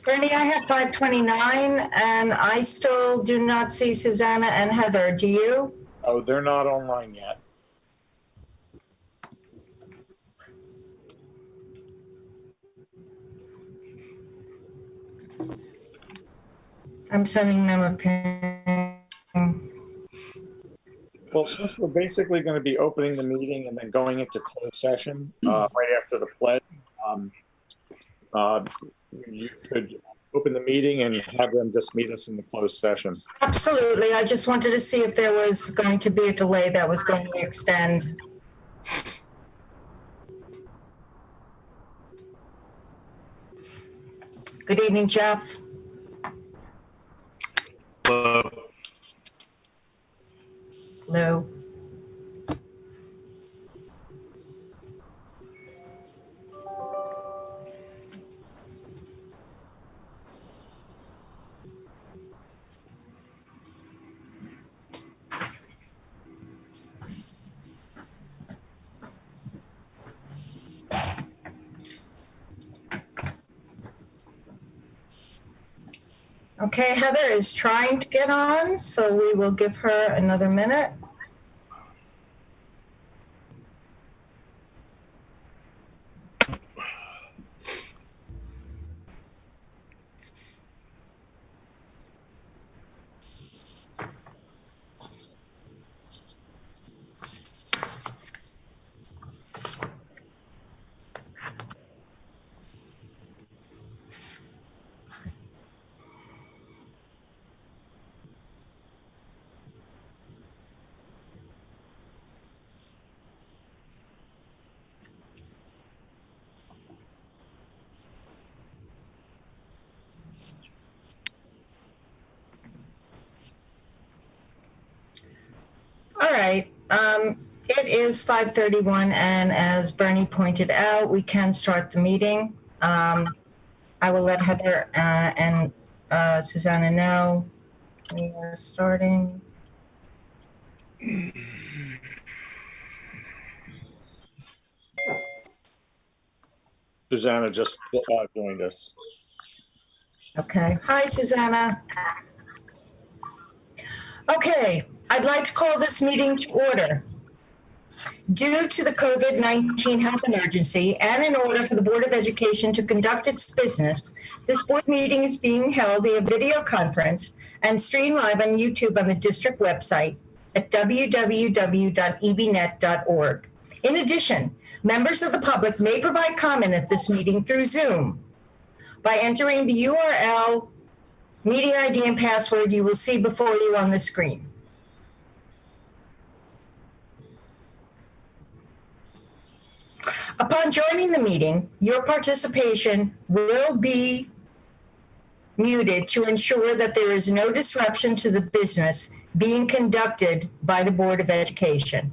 Bernie, I have 529, and I still do not see Susanna and Heather. Do you? Oh, they're not online yet. I'm sending them a ping. Well, since we're basically going to be opening the meeting and then going into closed session right after the pledge, you could open the meeting and have them just meet us in the closed session. Absolutely. I just wanted to see if there was going to be a delay that was going to extend. Good evening, Jeff. Hello. Hello. Okay, Heather is trying to get on, so we will give her another minute. All right. It is 5:31, and as Bernie pointed out, we can start the meeting. I will let Heather and Susanna know we are starting. Susanna just joined us. Okay. Hi, Susanna. Okay. I'd like to call this meeting to order. Due to the COVID-19 health emergency and in order for the Board of Education to conduct its business, this board meeting is being held via video conference and streamed live on YouTube on the district website at www.ebnet.org. In addition, members of the public may provide comment at this meeting through Zoom by entering the URL, meeting ID, and password you will see before you on the screen. Upon joining the meeting, your participation will be muted to ensure that there is no disruption to the business being conducted by the Board of Education.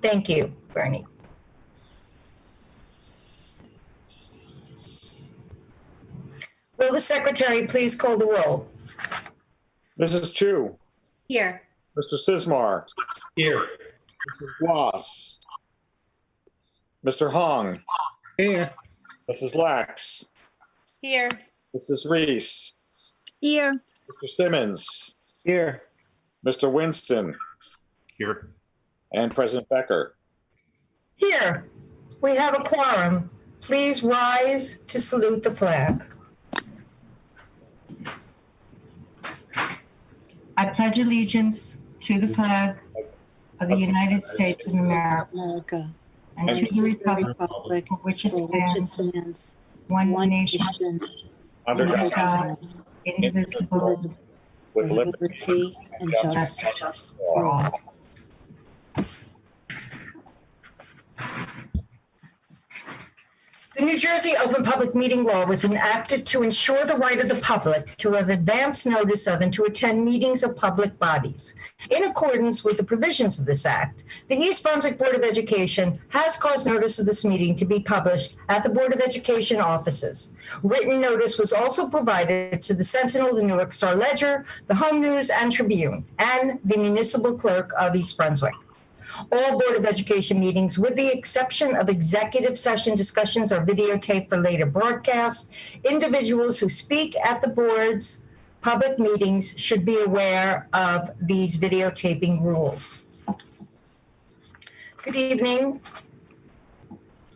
Thank you, Bernie. Will the secretary please call the roll? Mrs. Chu. Here. Mr. Sismar. Here. Mrs. Bloss. Mr. Hong. Here. Mrs. Lax. Here. Mrs. Reese. Here. Mr. Simmons. Here. Mr. Winston. Here. And President Becker. Here, we have a quorum. Please rise to salute the flag. I pledge allegiance to the flag of the United States of America and to the republic for which it stands, one nation, Under under God, God, indivisible, with liberty and justice for all. The New Jersey Open Public Meeting Law was enacted to ensure the right of the public to have advance notice of and to attend meetings of public bodies. In accordance with the provisions of this act, the East Brunswick Board of Education has caused notice of this meeting to be published at the Board of Education offices. Written notice was also provided to the Sentinel, the Newark Star Ledger, the Home News and Tribune, and the Municipal Clerk of East Brunswick. All Board of Education meetings, with the exception of executive session discussions, are videotaped for later broadcast. Individuals who speak at the board's public meetings should be aware of these videotaping rules. Good evening.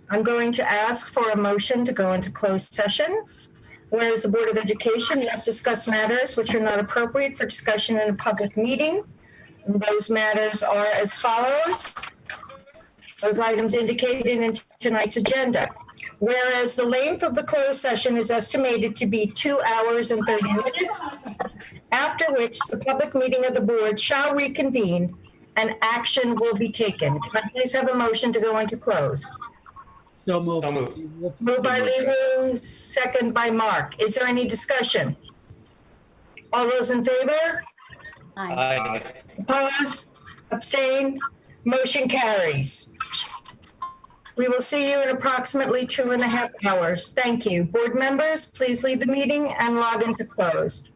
I'm going to ask for a motion to go into closed session. Whereas the Board of Education must discuss matters which are not appropriate for discussion in a public meeting. And those matters are as follows. Those items indicated in tonight's agenda. Whereas the length of the closed session is estimated to be 2 hours and 30 minutes, after which the public meeting of the board shall reconvene and action will be taken. Can I please have a motion to go into closed? So moved. So moved. Moved by Leroy, second by Mark. Is there any discussion? All those in favor? Aye. Opposed? Abstain? Motion carries. We will see you in approximately 2.5 hours. Thank you. Board members, please leave the meeting and log into closed.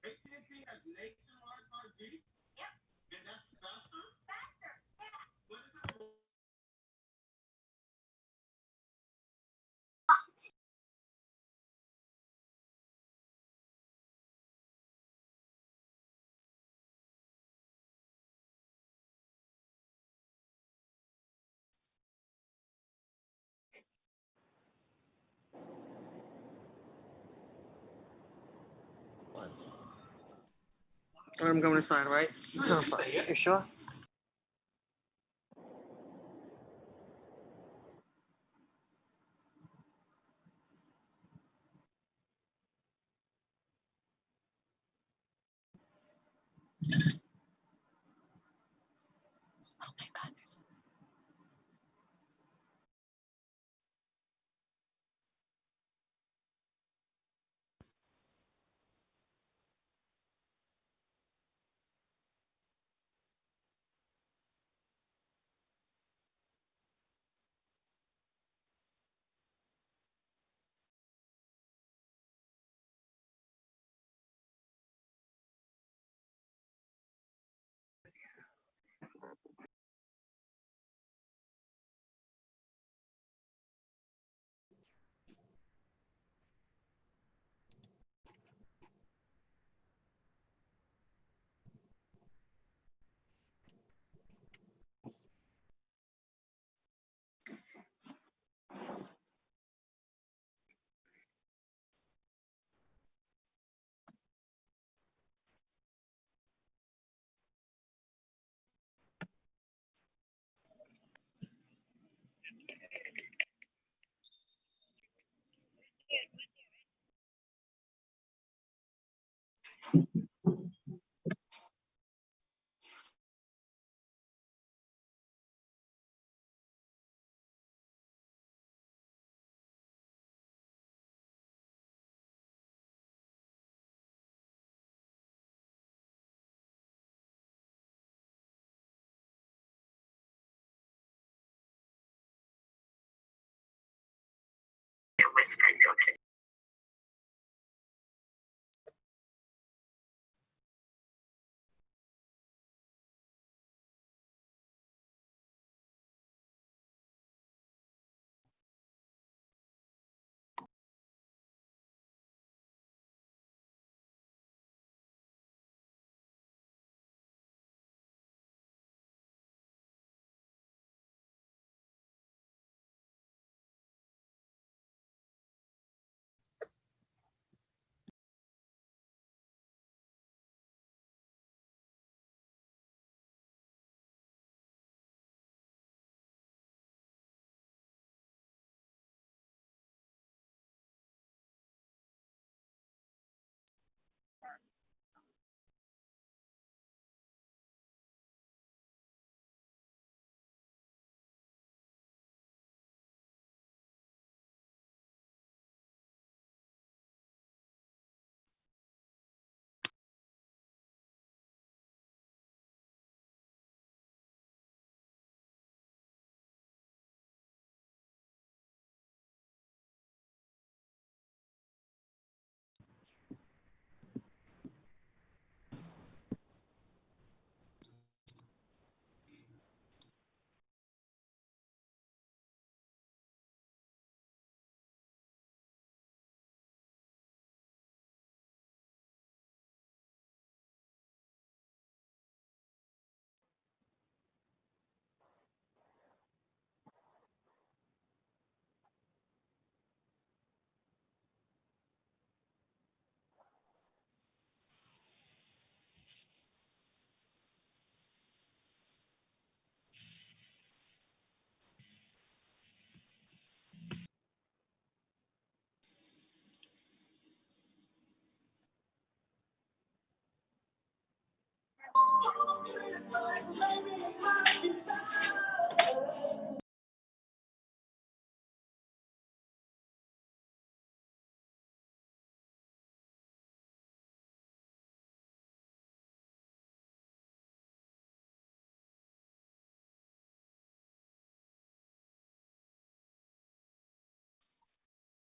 AT&T has nationwide 5G? Yep. And that's faster? Faster, yeah. What is it? I'm going to sign, right? So, you sure? Oh my God.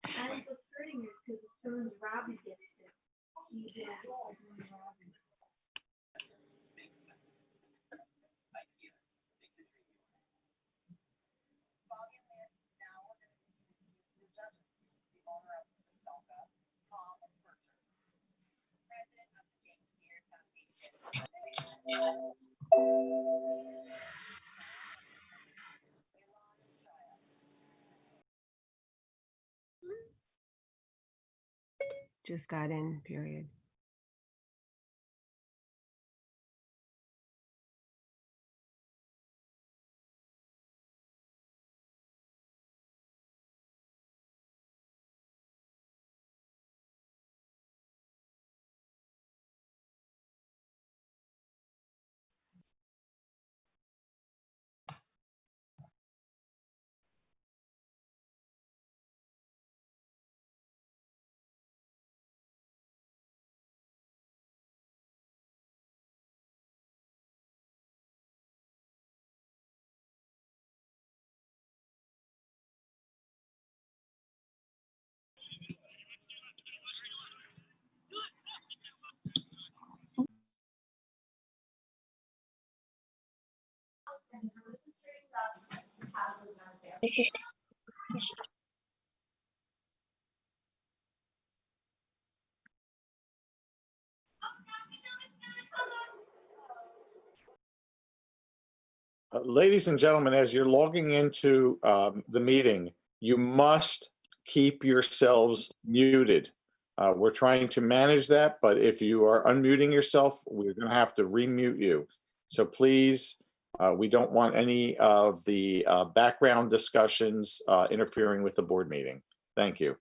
I think what's hurting is because as soon as Robbie gets there, he gets Just got in, period. Ladies and gentlemen, as you're logging into the meeting, you must keep yourselves muted. We're trying to manage that, but if you are unmuting yourself, we're going to have to remute you. So please, we don't want any of the background discussions interfering with the board meeting. Thank you.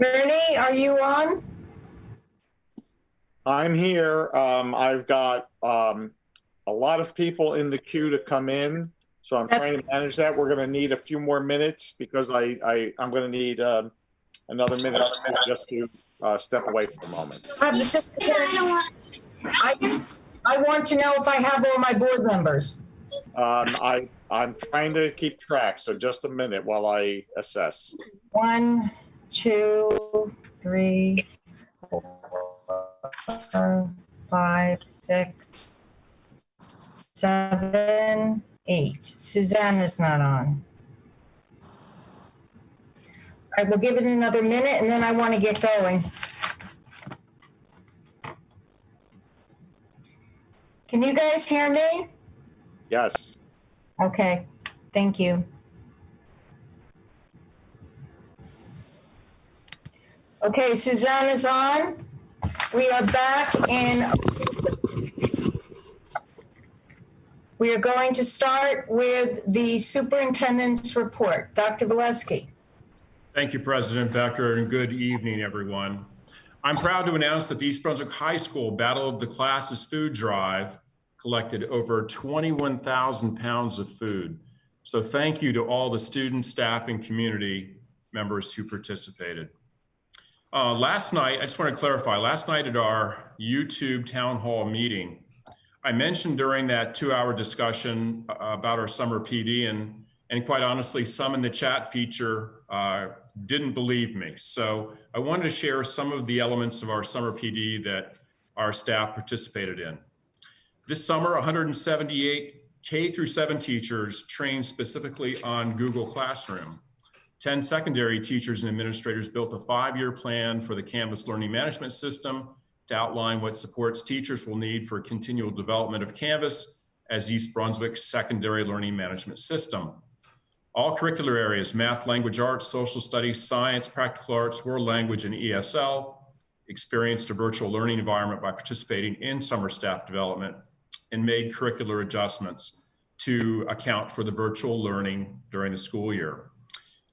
Bernie, are you on? I'm here. I've got a lot of people in the queue to come in, so I'm trying to manage that. We're going to need a few more minutes because I'm going to need another minute just to step away for a moment. I want to know if I have all my board members. I'm trying to keep track, so just a minute while I assess. 1, 2, 3, 4, 5, 6, 7, 8. Suzanne is not on. All right, we'll give it another minute and then I want to get going. Can you guys hear me? Yes. Okay, thank you. Okay, Suzanne is on. We are back in. We are going to start with the superintendent's report. Dr. Valesky. Thank you, President Becker, and good evening, everyone. I'm proud to announce that the East Brunswick High School Battle of the Classes food drive collected over 21,000 pounds of food. So thank you to all the students, staff, and community members who participated. Last night, I just want to clarify, last night at our YouTube town hall meeting, I mentioned during that 2-hour discussion about our summer PD, and quite honestly, some in the chat feature didn't believe me. So I wanted to share some of the elements of our summer PD that our staff participated in. This summer, 178 K through 7 teachers trained specifically on Google Classroom. 10 secondary teachers and administrators built a 5-year plan for the Canvas learning management system to outline what supports teachers will need for continual development of Canvas as East Brunswick's secondary learning management system. All curricular areas, math, language arts, social studies, science, practical arts, world language, and ESL, experienced a virtual learning environment by participating in summer staff development and made curricular adjustments to account for the virtual learning during the school year.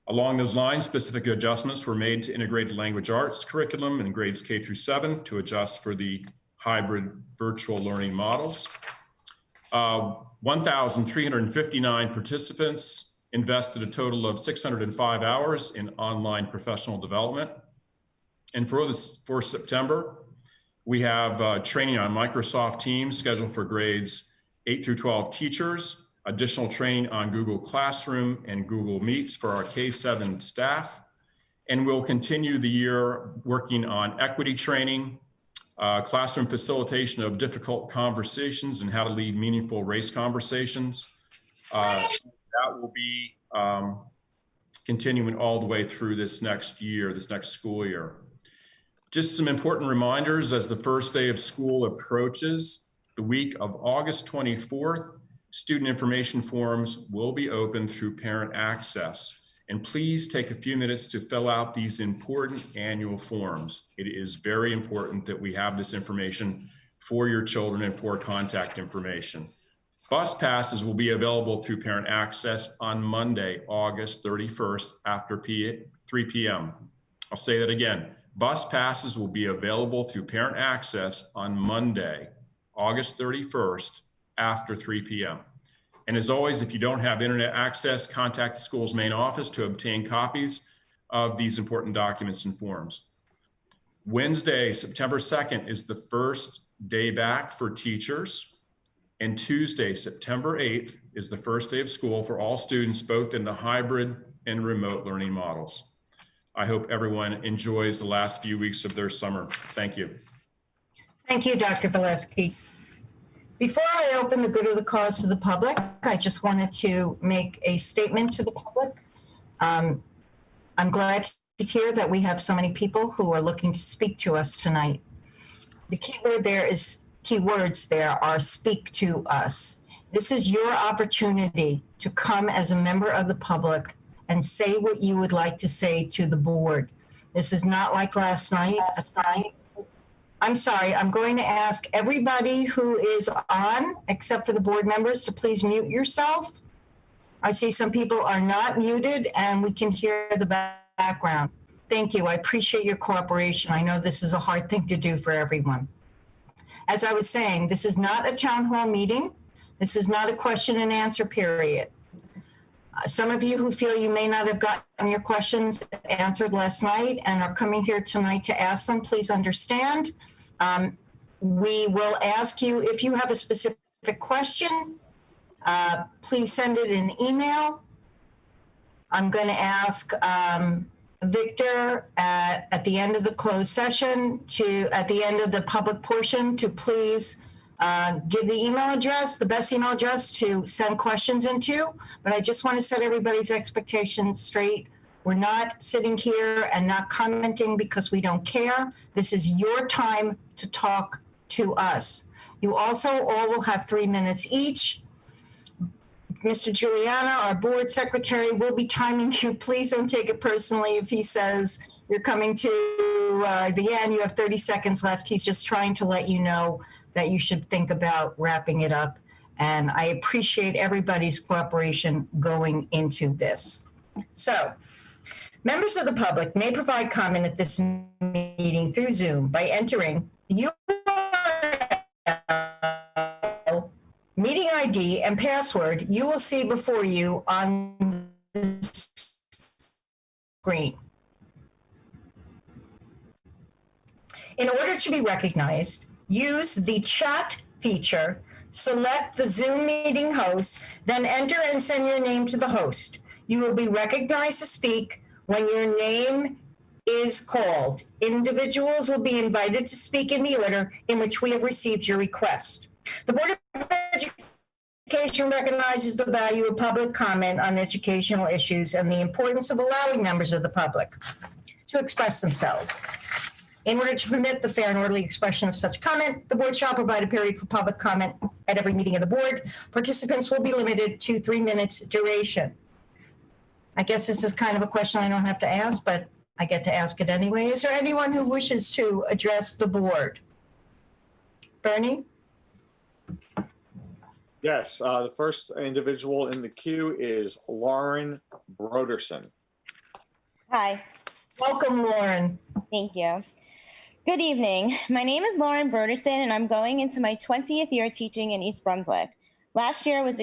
Along those lines, specific adjustments were made to integrated language arts curriculum in grades K through 7 to adjust for the hybrid virtual learning models. 1,359 participants invested a total of 605 hours in online professional development. And for September, we have training on Microsoft Teams scheduled for grades 8 through 12 teachers, additional training on Google Classroom and Google Meets for our K-7 staff. And we'll continue the year working on equity training, classroom facilitation of difficult conversations and how to lead meaningful race conversations. That will be continuing all the way through this next year, this next school year. Just some important reminders as the first day of school approaches. The week of August 24th, student information forms will be open through Parent Access. And please take a few minutes to fill out these important annual forms. It is very important that we have this information for your children and for contact information. Bus passes will be available through Parent Access on Monday, August 31st after 3 p.m. I'll say that again. Bus passes will be available through Parent Access on Monday, August 31st after 3 p.m. And as always, if you don't have internet access, contact the school's main office to obtain copies of these important documents and forms. Wednesday, September 2nd is the first day back for teachers. And Tuesday, September 8th is the first day of school for all students, both in the hybrid and remote learning models. I hope everyone enjoys the last few weeks of their summer. Thank you. Thank you, Dr. Valesky. Before I open the good of the cause to the public, I just wanted to make a statement to the public. I'm glad to hear that we have so many people who are looking to speak to us tonight. The keywords there are speak to us. This is your opportunity to come as a member of the public and say what you would like to say to the board. This is not like last night. I'm sorry, I'm going to ask everybody who is on, except for the board members, to please mute yourself. I see some people are not muted and we can hear the background. Thank you, I appreciate your cooperation. I know this is a hard thing to do for everyone. As I was saying, this is not a town hall meeting. This is not a question and answer period. Some of you who feel you may not have gotten your questions answered last night and are coming here tonight to ask them, please understand. We will ask you if you have a specific question, please send it in email. I'm going to ask Victor at the end of the closed session at the end of the public portion to please give the email address, the best email address to send questions into. But I just want to set everybody's expectations straight. We're not sitting here and not commenting because we don't care. This is your time to talk to us. You also all will have 3 minutes each. Mr. Juliana, our board secretary, will be timing you. Please don't take it personally if he says you're coming to the end, you have 30 seconds left. He's just trying to let you know that you should think about wrapping it up. And I appreciate everybody's cooperation going into this. So, members of the public may provide comment at this meeting through Zoom by entering the URL, meeting ID, and password you will see before you on the screen. In order to be recognized, use the chat feature, select the Zoom meeting host, then enter and send your name to the host. You will be recognized to speak when your name is called. Individuals will be invited to speak in the order in which we have received your request. The Board of Education recognizes the value of public comment on educational issues and the importance of allowing members of the public to express themselves. In order to permit the fair and orderly expression of such comment, the board shall provide a period for public comment at every meeting of the board. Participants will be limited to 3 minutes duration. I guess this is kind of a question I don't have to ask, but I get to ask it anyway. Is there anyone who wishes to address the board? Bernie? Yes, the first individual in the queue is Lauren Broderson. Hi, Welcome, Lauren. thank you. Good evening. My name is Lauren Broderson, and I'm going into my 20th year teaching in East Brunswick. Last year was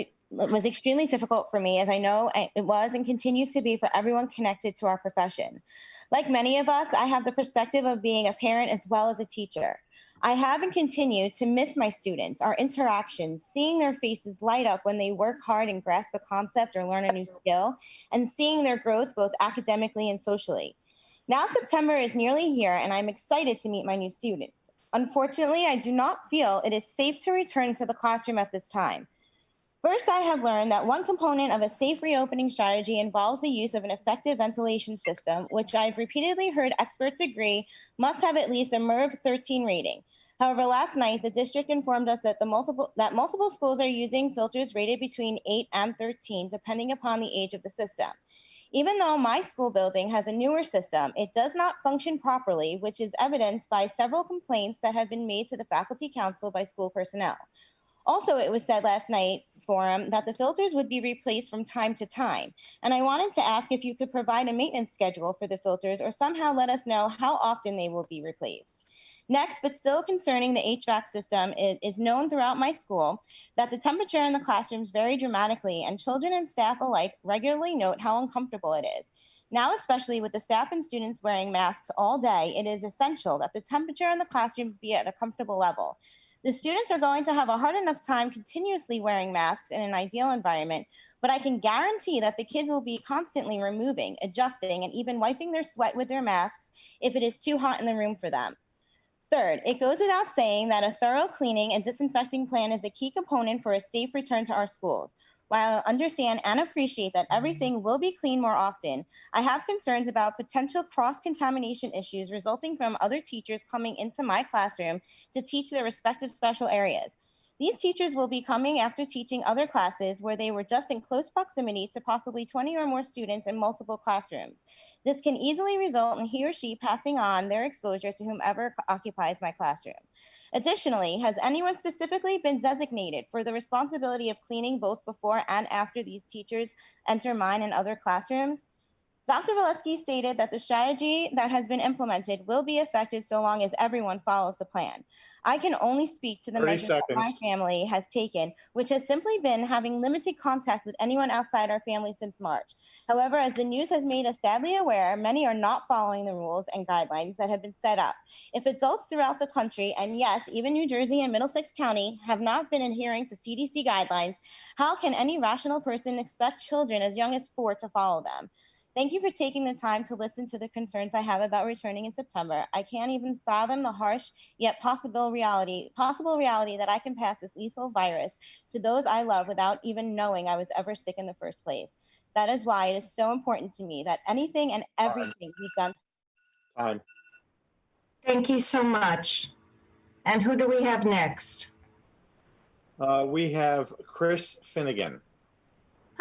extremely difficult for me, as I know it was and continues to be for everyone connected to our profession. Like many of us, I have the perspective of being a parent as well as a teacher. I have and continue to miss my students, our interactions, seeing their faces light up when they work hard and grasp a concept or learn a new skill, and seeing their growth both academically and socially. Now September is nearly here, and I'm excited to meet my new students. Unfortunately, I do not feel it is safe to return to the classroom at this time. First, I have learned that one component of a safe reopening strategy involves the use of an effective ventilation system, which I've repeatedly heard experts agree must have at least a MERV 13 rating. However, last night, the district informed us that multiple schools are using filters rated between 8 and 13, depending upon the age of the system. Even though my school building has a newer system, it does not function properly, which is evidenced by several complaints that have been made to the faculty council by school personnel. Also, it was said last night's forum that the filters would be replaced from time to time. And I wanted to ask if you could provide a maintenance schedule for the filters or somehow let us know how often they will be replaced. Next, but still concerning the HVAC system, it is known throughout my school that the temperature in the classrooms vary dramatically, and children and staff alike regularly note how uncomfortable it is. Now, especially with the staff and students wearing masks all day, it is essential that the temperature in the classrooms be at a comfortable level. The students are going to have a hard enough time continuously wearing masks in an ideal environment, but I can guarantee that the kids will be constantly removing, adjusting, and even wiping their sweat with their masks if it is too hot in the room for them. Third, it goes without saying that a thorough cleaning and disinfecting plan is a key component for a safe return to our schools. While I understand and appreciate that everything will be cleaned more often, I have concerns about potential cross-contamination issues resulting from other teachers coming into my classroom to teach their respective special areas. These teachers will be coming after teaching other classes where they were just in close proximity to possibly 20 or more students in multiple classrooms. This can easily result in he or she passing on their exposure to whomever occupies my classroom. Additionally, has anyone specifically been designated for the responsibility of cleaning both before and after these teachers enter mine and other classrooms? Dr. Valesky stated that the strategy that has been implemented will be effective so long as everyone follows the plan. I can only speak to the 30 measures that my seconds. family has taken, which has simply been having limited contact with anyone outside our family since March. However, as the news has made us sadly aware, many are not following the rules and guidelines that have been set up. If adults throughout the country, and yes, even New Jersey and Middlesex County, have not been adhering to CDC guidelines, how can any rational person expect children as young as 4 to follow them? Thank you for taking the time to listen to the concerns I have about returning in September. I can't even fathom the harsh yet possible reality that I can pass this lethal virus to those I love without even knowing I was ever sick in the first place. That is why it is so important to me that anything and everything be done. Time. Thank you so much. And who do we have next? We have Chris Finnegan.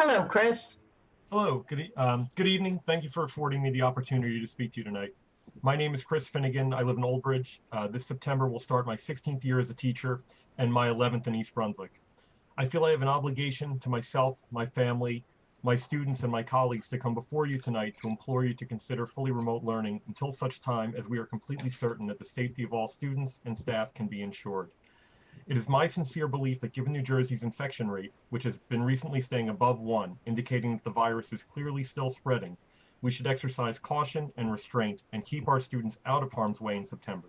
Hello, Chris. Hello, good evening. Thank you for affording me the opportunity to speak to you tonight. My name is Chris Finnegan. I live in Old Bridge. This September will start my 16th year as a teacher and my 11th in East Brunswick. I feel I have an obligation to myself, my family, my students, and my colleagues to come before you tonight to implore you to consider fully remote learning until such time as we are completely certain that the safety of all students and staff can be ensured. It is my sincere belief that given New Jersey's infection rate, which has been recently staying above 1, indicating that the virus is clearly still spreading, we should exercise caution and restraint and keep our students out of harm's way in September.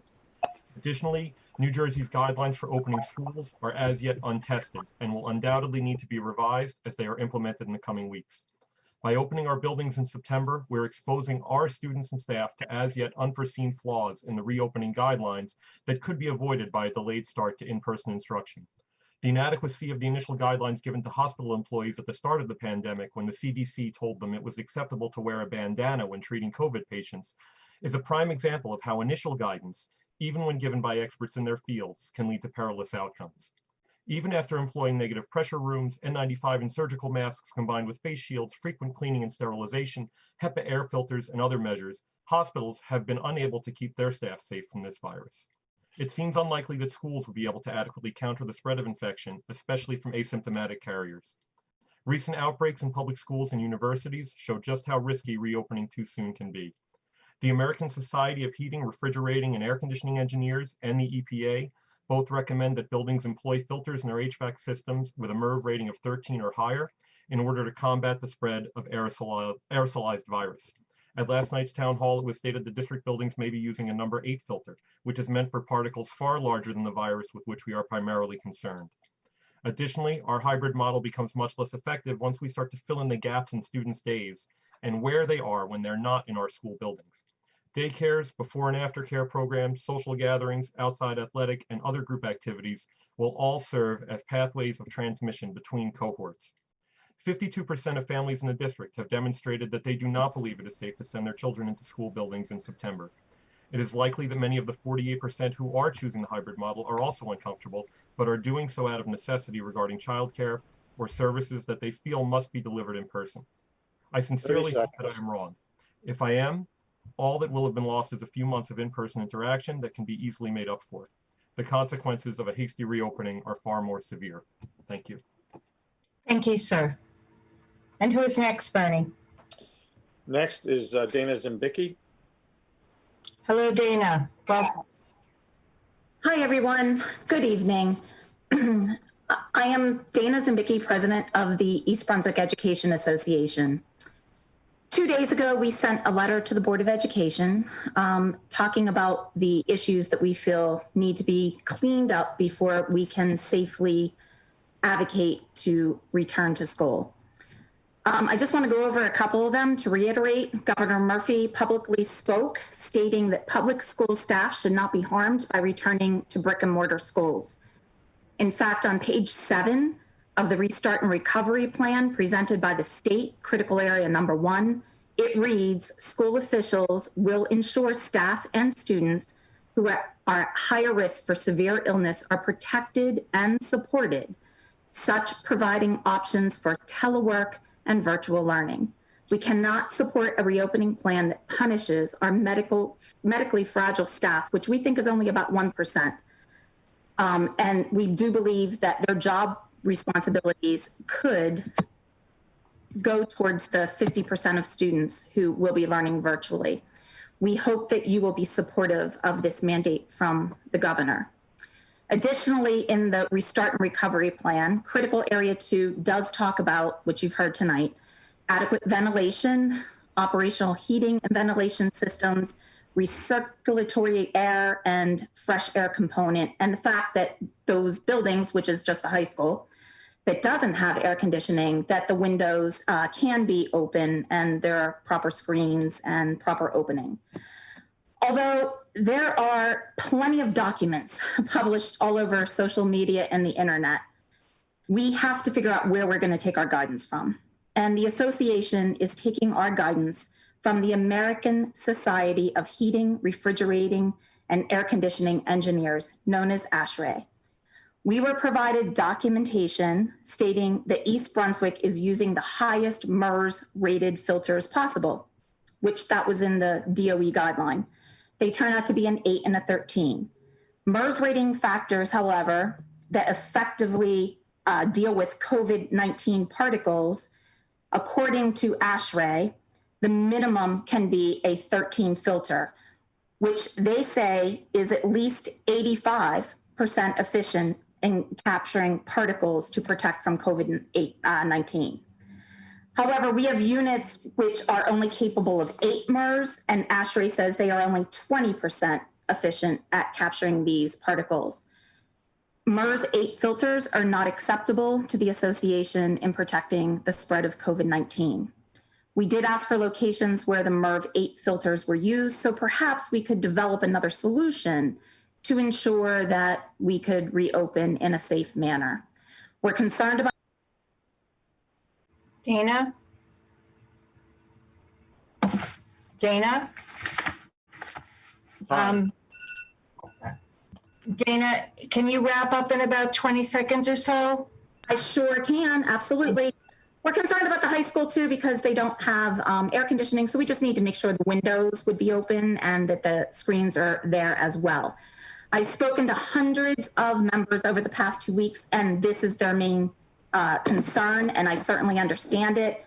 Additionally, New Jersey's guidelines for opening schools are as yet untested and will undoubtedly need to be revised as they are implemented in the coming weeks. By opening our buildings in September, we're exposing our students and staff to as yet unforeseen flaws in the reopening guidelines that could be avoided by a delayed start to in-person instruction. The inadequacy of the initial guidelines given to hospital employees at the start of the pandemic when the CDC told them it was acceptable to wear a bandana when treating COVID patients is a prime example of how initial guidance, even when given by experts in their fields, can lead to perilous outcomes. Even after employing negative pressure rooms, N95 and surgical masks combined with face shields, frequent cleaning and sterilization, HEPA air filters, and other measures, hospitals have been unable to keep their staff safe from this virus. It seems unlikely that schools will be able to adequately counter the spread of infection, especially from asymptomatic carriers. Recent outbreaks in public schools and universities show just how risky reopening too soon can be. The American Society of Heating, Refrigerating, and Air Conditioning Engineers and the EPA both recommend that buildings employ filters in their HVAC systems with a MERV rating of 13 or higher in order to combat the spread of aerosolized virus. At last night's town hall, it was stated the district buildings may be using a number 8 filter, which is meant for particles far larger than the virus with which we are primarily concerned. Additionally, our hybrid model becomes much less effective once we start to fill in the gaps in students' days and where they are when they're not in our school buildings. Daycares, before and after care programs, social gatherings, outside athletic, and other group activities will all serve as pathways of transmission between cohorts. 52% of families in the district have demonstrated that they do not believe it is safe to send their children into school buildings in September. It is likely that many of the 48% who are choosing the hybrid model are also uncomfortable, but are doing so out of necessity regarding childcare or services that they feel must be delivered in person. I sincerely hope that I am wrong. If I am, all that will have been lost is a few months of in-person interaction that can be easily made up for. The consequences of a hasty reopening are far more severe. Thank you. Thank you, sir. And who is next, Bernie? Next is Dana Zimbicki. Hello, Dana. Welcome. Hi, everyone. Good evening. I am Dana Zimbicki, president of the East Brunswick Education Association. 2 days ago, we sent a letter to the Board of Education talking about the issues that we feel need to be cleaned up before we can safely advocate to return to school. I just want to go over a couple of them to reiterate. Governor Murphy publicly spoke, stating that public school staff should not be harmed by returning to brick and mortar schools. In fact, on page 7 of the Restart and Recovery Plan presented by the state, critical area number 1, it reads, school officials will ensure staff and students who are at higher risk for severe illness are protected and supported, such providing options for telework and virtual learning. We cannot support a reopening plan that punishes our medically fragile staff, which we think is only about 1%. And we do believe that their job responsibilities could go towards the 50% of students who will be learning virtually. We hope that you will be supportive of this mandate from the governor. Additionally, in the Restart and Recovery Plan, Critical Area 2 does talk about, which you've heard tonight, adequate ventilation, operational heating and ventilation systems, recirculatory air and fresh air component, and the fact that those buildings, which is just the high school, that doesn't have air conditioning, that the windows can be open and there are proper screens and proper opening. Although there are plenty of documents published all over social media and the internet, we have to figure out where we're going to take our guidance from. And the association is taking our guidance from the American Society of Heating, Refrigerating, and Air Conditioning Engineers, known as ASHRAE. We were provided documentation stating that East Brunswick is using the highest MERS rated filters possible, which that was in the DOE guideline. They turn out to be an 8 and a 13. MERS rating factors, however, that effectively deal with COVID-19 particles, according to ASHRAE, the minimum can be a 13 filter, which they say is at least 85% efficient in capturing particles to protect from COVID-19. However, we have units which are only capable of 8 MERS, and ASHRAE says they are only 20% efficient at capturing these particles. MERS 8 filters are not acceptable to the association in protecting the spread of COVID-19. We did ask for locations where the MERV 8 filters were used, so perhaps we could develop another solution to ensure that we could reopen in a safe manner. We're concerned about Dana? Dana? Dana, can you wrap up in about 20 seconds or so? I sure can, absolutely. We're concerned about the high school too because they don't have air conditioning, so we just need to make sure the windows would be open and that the screens are there as well. I've spoken to hundreds of members over the past 2 weeks, and this is their main concern, and I certainly understand it.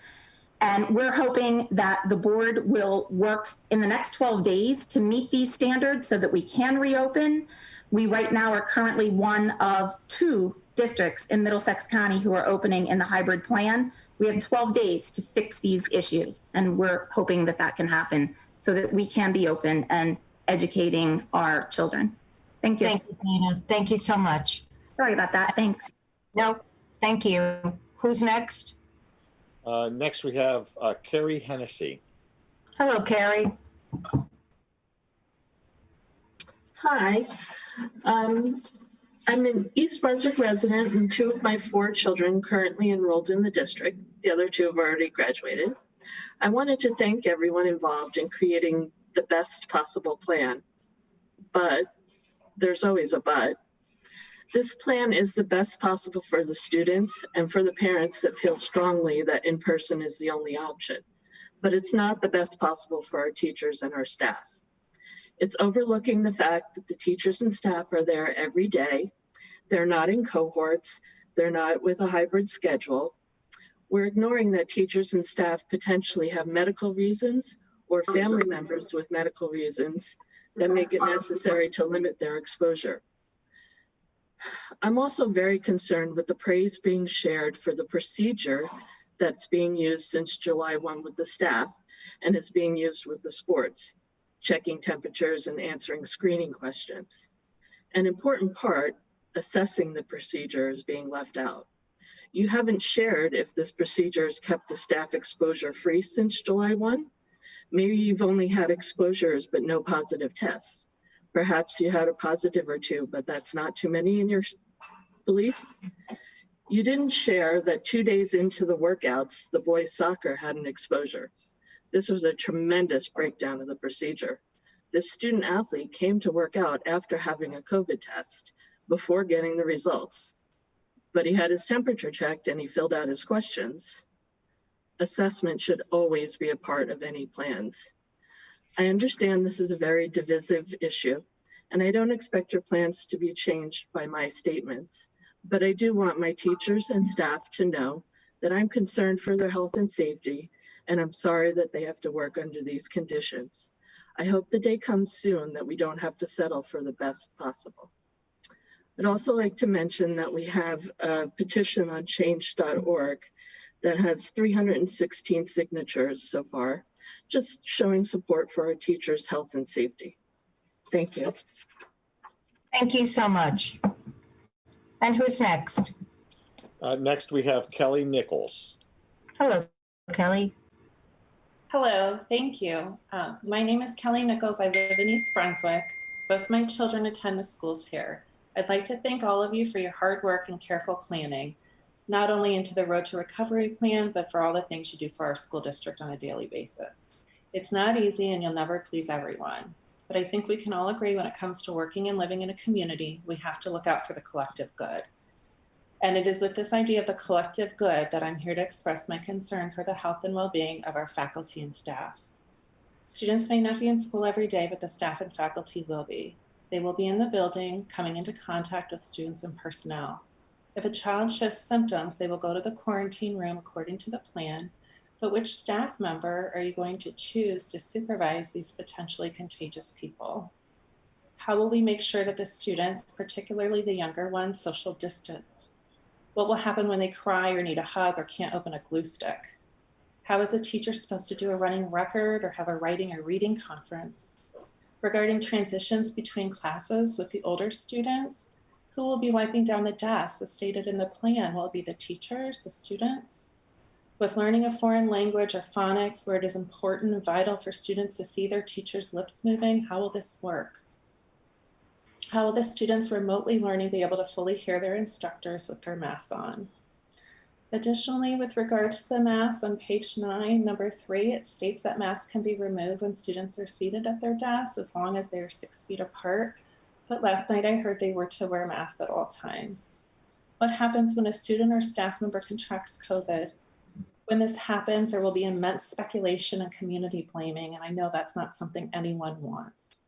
And we're hoping that the board will work in the next 12 days to meet these standards so that we can reopen. We right now are currently one of 2 districts in Middlesex County who are opening in the hybrid plan. We have 12 days to fix these issues, and we're hoping that that can happen so that we can be open and educating our children. Thank you. Thank you, Dana. Thank you so much. Sorry about that. Thanks. No, thank you. Who's next? Next, we have Carrie Hennessy. Hello, Carrie. Hi, I'm an East Brunswick resident and 2 of my 4 children currently enrolled in the district. The other 2 have already graduated. I wanted to thank everyone involved in creating the best possible plan, but there's always a but. This plan is the best possible for the students and for the parents that feel strongly that in-person is the only option, but it's not the best possible for our teachers and our staff. It's overlooking the fact that the teachers and staff are there every day. They're not in cohorts. They're not with a hybrid schedule. We're ignoring that teachers and staff potentially have medical reasons or family members with medical reasons that make it necessary to limit their exposure. I'm also very concerned with the praise being shared for the procedure that's being used since July 1 with the staff and is being used with the sports, checking temperatures and answering screening questions. An important part, assessing the procedure, is being left out. You haven't shared if this procedure has kept the staff exposure free since July 1. Maybe you've only had exposures but no positive tests. Perhaps you had a positive or 2, but that's not too many in your belief. You didn't share that 2 days into the workouts, the boys' soccer had an exposure. This was a tremendous breakdown of the procedure. This student athlete came to work out after having a COVID test before getting the results, but he had his temperature checked and he filled out his questions. Assessment should always be a part of any plans. I understand this is a very divisive issue, and I don't expect your plans to be changed by my statements, but I do want my teachers and staff to know that I'm concerned for their health and safety, and I'm sorry that they have to work under these conditions. I hope the day comes soon that we don't have to settle for the best possible. I'd also like to mention that we have a petition on change.org that has 316 signatures so far, just showing support for our teachers' health and safety. Thank you. Thank you so much. And who's next? Next, we have Kelly Nichols. Hello, Kelly. Hello, thank you. My name is Kelly Nichols. I live in East Brunswick. Both my children attend the schools here. I'd like to thank all of you for your hard work and careful planning, not only into the Road to Recovery plan, but for all the things you do for our school district on a daily basis. It's not easy and you'll never please everyone, but I think we can all agree when it comes to working and living in a community, we have to look out for the collective good. And it is with this idea of the collective good that I'm here to express my concern for the health and well-being of our faculty and staff. Students may not be in school every day, but the staff and faculty will be. They will be in the building, coming into contact with students and personnel. If a child shows symptoms, they will go to the quarantine room according to the plan, but which staff member are you going to choose to supervise these potentially contagious people? How will we make sure that the students, particularly the younger ones, social distance? What will happen when they cry or need a hug or can't open a glue stick? How is a teacher supposed to do a running record or have a writing or reading conference? Regarding transitions between classes with the older students, who will be wiping down the desks as stated in the plan? Will it be the teachers, the students? With learning a foreign language or phonics, where it is important and vital for students to see their teacher's lips moving, how will this work? How will the students remotely learning be able to fully hear their instructors with their masks on? Additionally, with regards to the masks, on page 9, number 3, it states that masks can be removed when students are seated at their desks as long as they are 6 feet apart. But last night I heard they were to wear masks at all times. What happens when a student or staff member contracts COVID? When this happens, there will be immense speculation and community blaming, and I know that's not something anyone wants.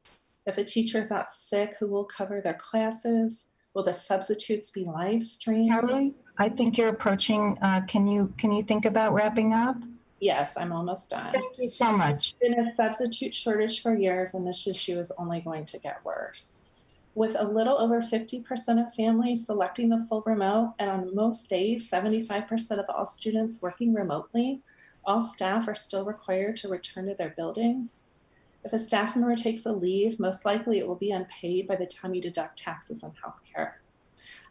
If a teacher is out sick, who will cover their classes? Will the substitutes be live streamed? Kelly, I think you're approaching, can you think about wrapping up? Yes, I'm almost done. Thank you so much. There's been a substitute shortage for years, and this issue is only going to get worse. With a little over 50% of families selecting the full remote, and on most days, 75% of all students working remotely, all staff are still required to return to their buildings. If a staff member takes a leave, most likely it will be unpaid by the time you deduct taxes on healthcare.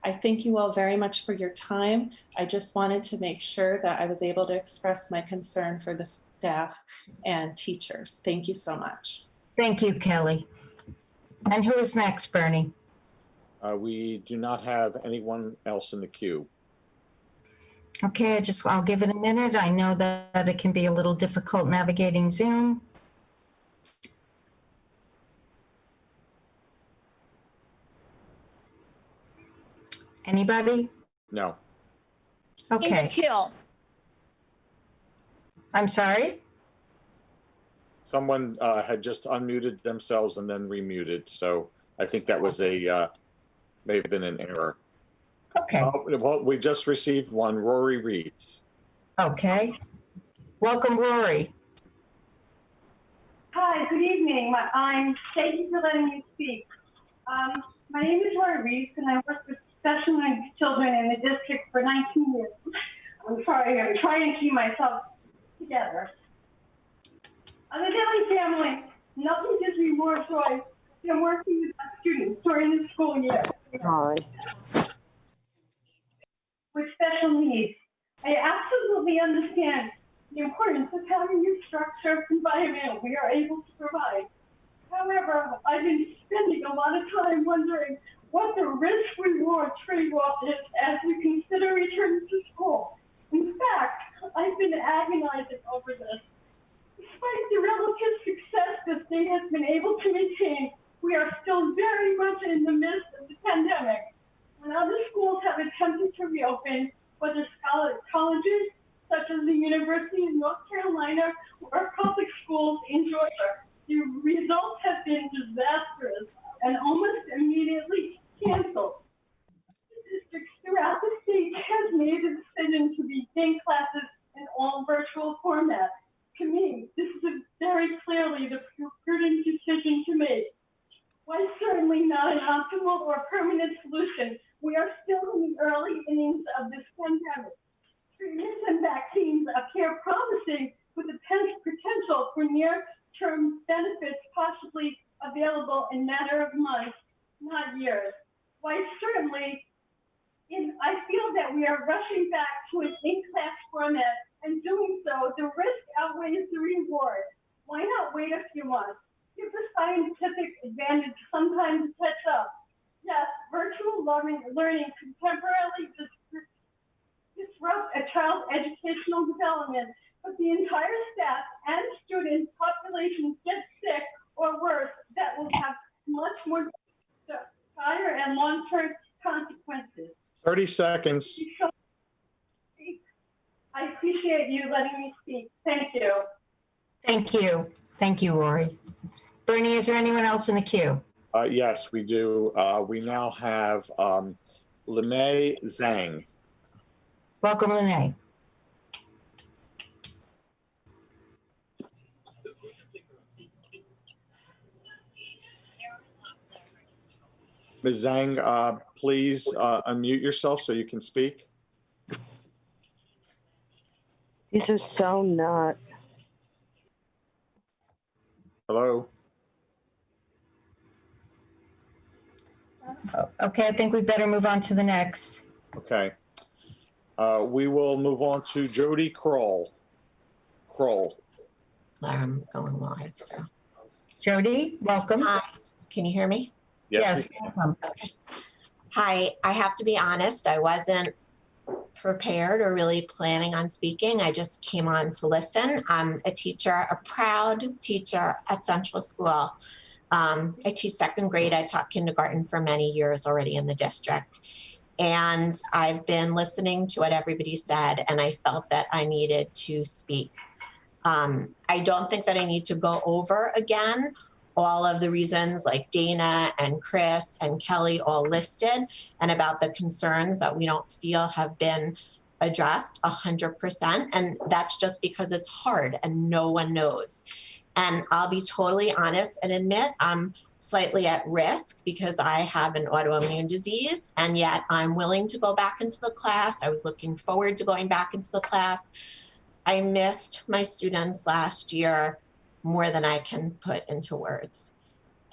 I thank you all very much for your time. I just wanted to make sure that I was able to express my concern for the staff and teachers. Thank you so much. Thank you, Kelly. And who is next, Bernie? We do not have anyone else in the queue. Okay, I'll give it a minute. I know that it can be a little difficult navigating Zoom. Anybody? No. Okay. Kill. I'm sorry? Someone had just unmuted themselves and then remuted. So I think that was may have been an error. Okay. Well, we just received one, Rory Reed. Okay. Welcome, Rory. Hi, good evening. Thank you for letting me speak. My name is Rory Reed, and I work with special needs children in the district for 19 years. I'm sorry, I'm trying to keep myself together. As a daily family, nothing gives me more joy than working with students during the school year. With special needs, I absolutely understand the importance of having a structured environment we are able to provide. However, I've been spending a lot of time wondering what the risk-reward trade-off is as we consider returning to school. In fact, I've been agonizing over this. Despite the relative success the state has been able to maintain, we are still very much in the midst of the pandemic. When other schools have attempted to reopen, whether colleges such as the University of North Carolina or public schools in Georgia, the results have been disastrous and almost immediately canceled. Districts throughout the state has made the decision to begin classes in all virtual format. To me, this is very clearly the prudent decision to make. While certainly not an optimal or permanent solution, we are still in the early innings of this pandemic. Treatments and vaccines appear promising with the potential for near-term benefits possibly available in a matter of months, not years. While certainly, I feel that we are rushing back to an in-class format, and doing so, the risk outweighs the reward. Why not wait a few months? Give the scientific advantage sometimes to catch up. Yes, virtual learning can temporarily disrupt a child's educational development, but the entire staff and student population get sick or worse, that will have much more dire and long-term consequences. 30 seconds. I appreciate you letting me speak. Thank you. Thank you. Thank you, Rory. Bernie, is there anyone else in the queue? Yes, we do. We now have Lene Zhang. Welcome, Lene. Ms. Zhang, please unmute yourself so you can speak. This is so not. Hello? Okay, I think we better move on to the next. Okay. We will move on to Jody Kroll. I'm going live, so. Jody, welcome. Hi, can you hear me? Yes, welcome. Okay. Hi, I have to be honest, I wasn't prepared or really planning on speaking. I just came on to listen. I'm a teacher, a proud teacher at Central School. I teach second grade. I taught kindergarten for many years already in the district. And I've been listening to what everybody said, and I felt that I needed to speak. I don't think that I need to go over again all of the reasons like Dana and Chris and Kelly all listed, and about the concerns that we don't feel have been addressed 100%. And that's just because it's hard and no one knows. And I'll be totally honest and admit I'm slightly at risk because I have an autoimmune disease, and yet I'm willing to go back into the class. I was looking forward to going back into the class. I missed my students last year more than I can put into words.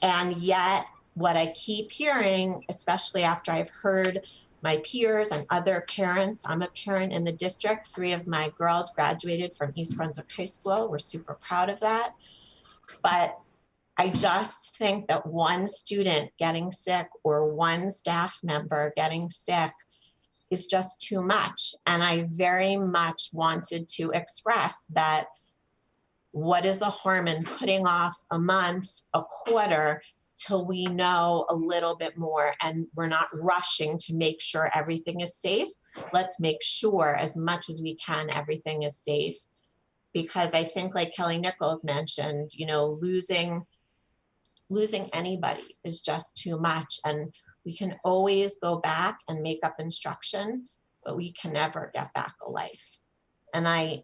And yet what I keep hearing, especially after I've heard my peers and other parents, I'm a parent in the district. 3 of my girls graduated from East Brunswick High School. We're super proud of that. But I just think that one student getting sick or one staff member getting sick is just too much. And I very much wanted to express that what is the harm in putting off a month, a quarter, till we know a little bit more and we're not rushing to make sure everything is safe. Let's make sure as much as we can everything is safe. Because I think like Kelly Nichols mentioned, you know, losing anybody is just too much. And we can always go back and make up instruction, but we can never get back a life. And I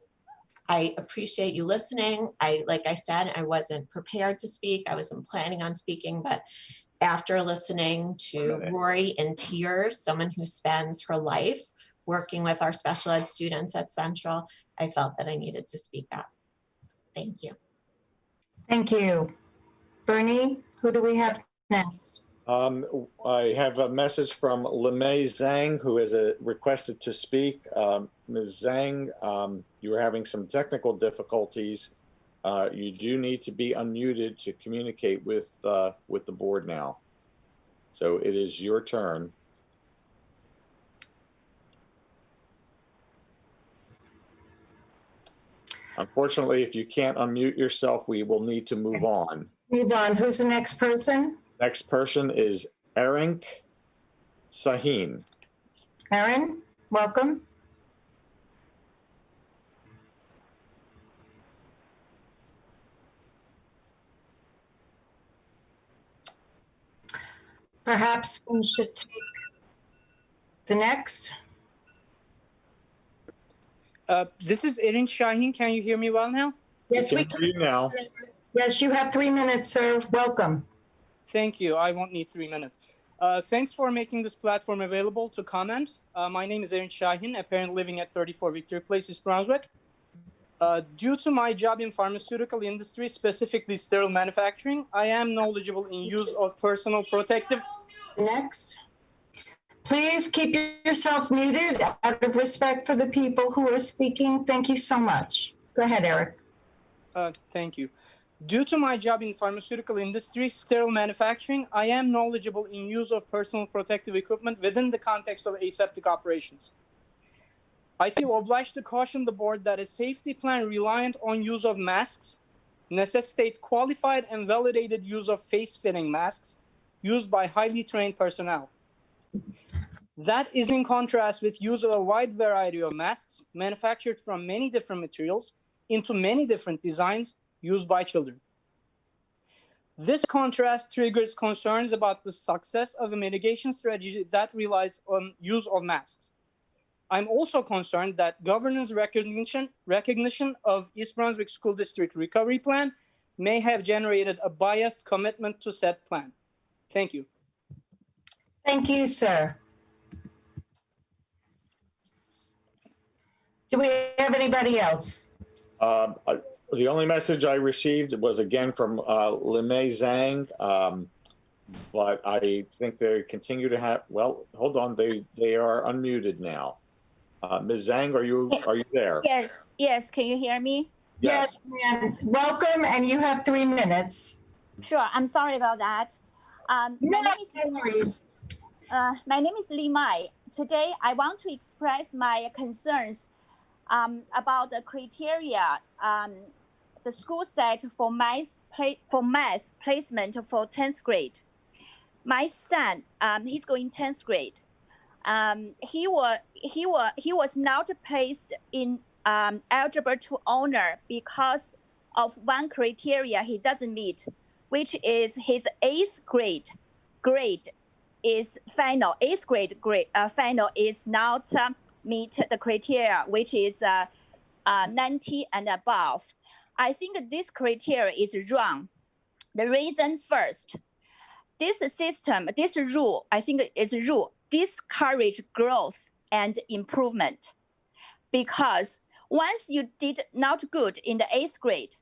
appreciate you listening. Like I said, I wasn't prepared to speak. I wasn't planning on speaking, but after listening to Rory in tears, someone who spends her life working with our special ed students at Central, I felt that I needed to speak up. Thank you. Thank you. Bernie, who do we have next? I have a message from Lemay Zhang, who has requested to speak. Ms. Zhang, you are having some technical difficulties. You do need to be unmuted to communicate with the board now. So it is your turn. Unfortunately, if you can't unmute yourself, we will need to move on. Move on. Who's the next person? Next person is Erin Sahin. Erin, welcome. Perhaps we should take the next. This is Erin Shaheen. Can you hear me well now? Yes, we can hear you now. Yes, you have 3 minutes, sir. Welcome. Thank you. I won't need 3 minutes. Thanks for making this platform available to comment. My name is Erin Shaheen, a parent living at 34 Victory Place, East Brunswick. Due to my job in pharmaceutical industry, specifically sterile manufacturing, I am knowledgeable in use of personal protective. Next. Please keep yourself muted out of respect for the people who are speaking. Thank you so much. Go ahead, Eric. Thank you. Due to my job in pharmaceutical industry, sterile manufacturing, I am knowledgeable in use of personal protective equipment within the context of aseptic operations. I feel obliged to caution the board that a safety plan reliant on use of masks necessitate qualified and validated use of face-fitting masks used by highly trained personnel. That is in contrast with use of a wide variety of masks manufactured from many different materials into many different designs used by children. This contrast triggers concerns about the success of a mitigation strategy that relies on use of masks. I'm also concerned that governance recognition of East Brunswick School District Recovery Plan may have generated a biased commitment to said plan. Thank you. Thank you, sir. Do we have anybody else? The only message I received was again from Lemay Zhang, but I think they continue to have. Well, hold on, they are unmuted now. Ms. Zhang, are you there? Yes. Can you hear me? Yes, ma'am. Welcome, and you have 3 minutes. Sure. I'm sorry about that. My name is Li Mai. Today, I want to express my concerns about the criteria the school set for math placement for 10th grade. My son, he's going 10th grade. He was not placed in Algebra 2 honor because of one criteria he doesn't meet. which is his 8th grade is final. 8th grade final is not meet the criteria, which is 90 and above. I think this criteria is wrong. The reason first, this system, this rule, I think is a rule, discourage growth and improvement. Because once you did not good in the 8th grade,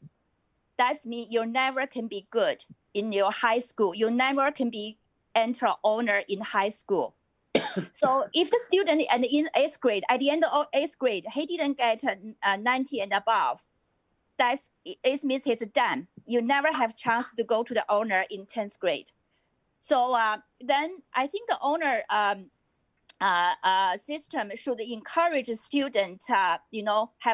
that means you never can be good in your high school. You never can be enter honor in high school. So if the student in 8th grade, at the end of 8th grade, he didn't get 90 and above, it means he's done. You never have chance to go to the honor in 10th grade. So then I think the honor system should encourage students, have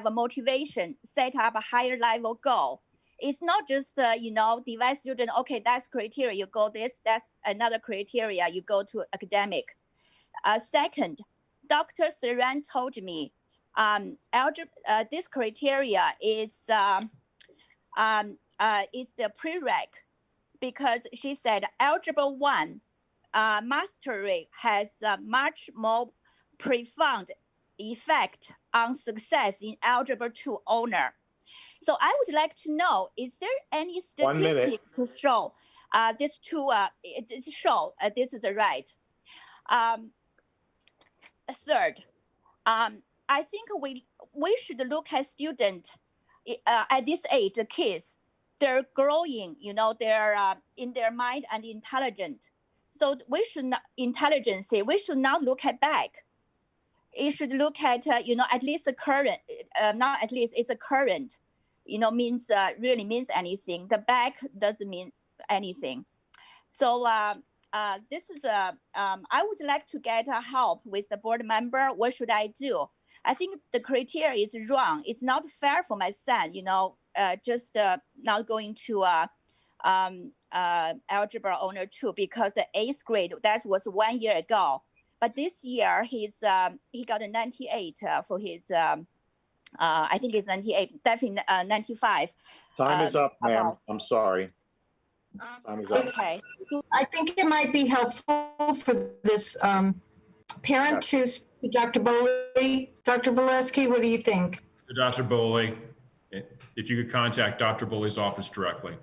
a motivation, set up a higher level goal. It's not just, divide student, okay, that's criteria, you go this, that's another criteria, you go to academic. Second, Dr. Saran told me this criteria is the prereq, because she said Algebra 1 mastery has a much more profound effect on success in Algebra 2 honor. So I would like to know, is there any statistic to show this is right? Third, I think we should look at students at this age, the kids, they're growing, they're in their mind and intelligent. So we should not we should not look at back. It should look at, at least the current, not at least, it's a current, means really means anything. The back doesn't mean anything. So this is I would like to get help with the board member. What should I do? I think the criteria is wrong. It's not fair for my son, just not going to Algebra Honor 2 because the 8th grade, that was 1 year ago. But this year, he got a 98 for his, I think it's 98, definitely 95. Time is up, ma'am. I'm sorry. Time is up. Okay. I think it might be helpful for this parent to speak to Dr. Boley. Dr. Valesky, what do you think? Dr. Boley, if you could contact Dr. Boley's office directly.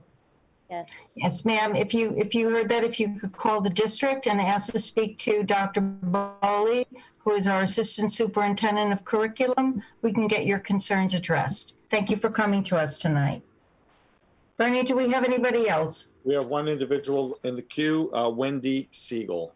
Yes. Yes, ma'am. If you heard that, if you could call the district and ask to speak to Dr. Boley, who is our Assistant Superintendent of Curriculum, we can get your concerns addressed. Thank you for coming to us tonight. Bernie, do we have anybody else? We have one individual in the queue, Wendy Siegel.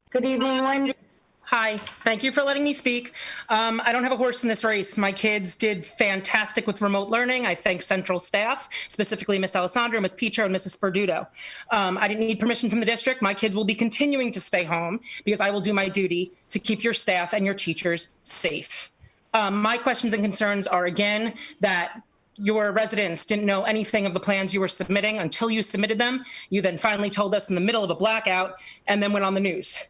Good evening, Wendy. Hi, thank you for letting me speak. I don't have a horse in this race. My kids did fantastic with remote learning. I thank central staff, specifically Miss Alessandro, Miss Pietro, and Mrs. Sperduto. I didn't need permission from the district. My kids will be continuing to stay home because I will do my duty to keep your staff and your teachers safe. My questions and concerns are, again, that your residents didn't know anything of the plans you were submitting until you submitted them. You then finally told us in the middle of a blackout and then went on the news.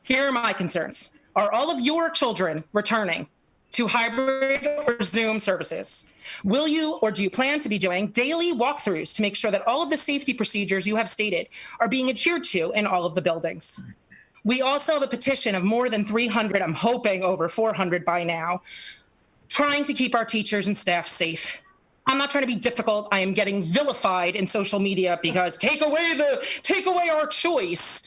Here are my concerns. Are all of your children returning to hybrid or Zoom services? Will you or do you plan to be doing daily walkthroughs to make sure that all of the safety procedures you have stated are being adhered to in all of the buildings? We also have a petition of more than 300, I'm hoping over 400 by now, trying to keep our teachers and staff safe. I'm not trying to be difficult. I am getting vilified in social media because take away our choice.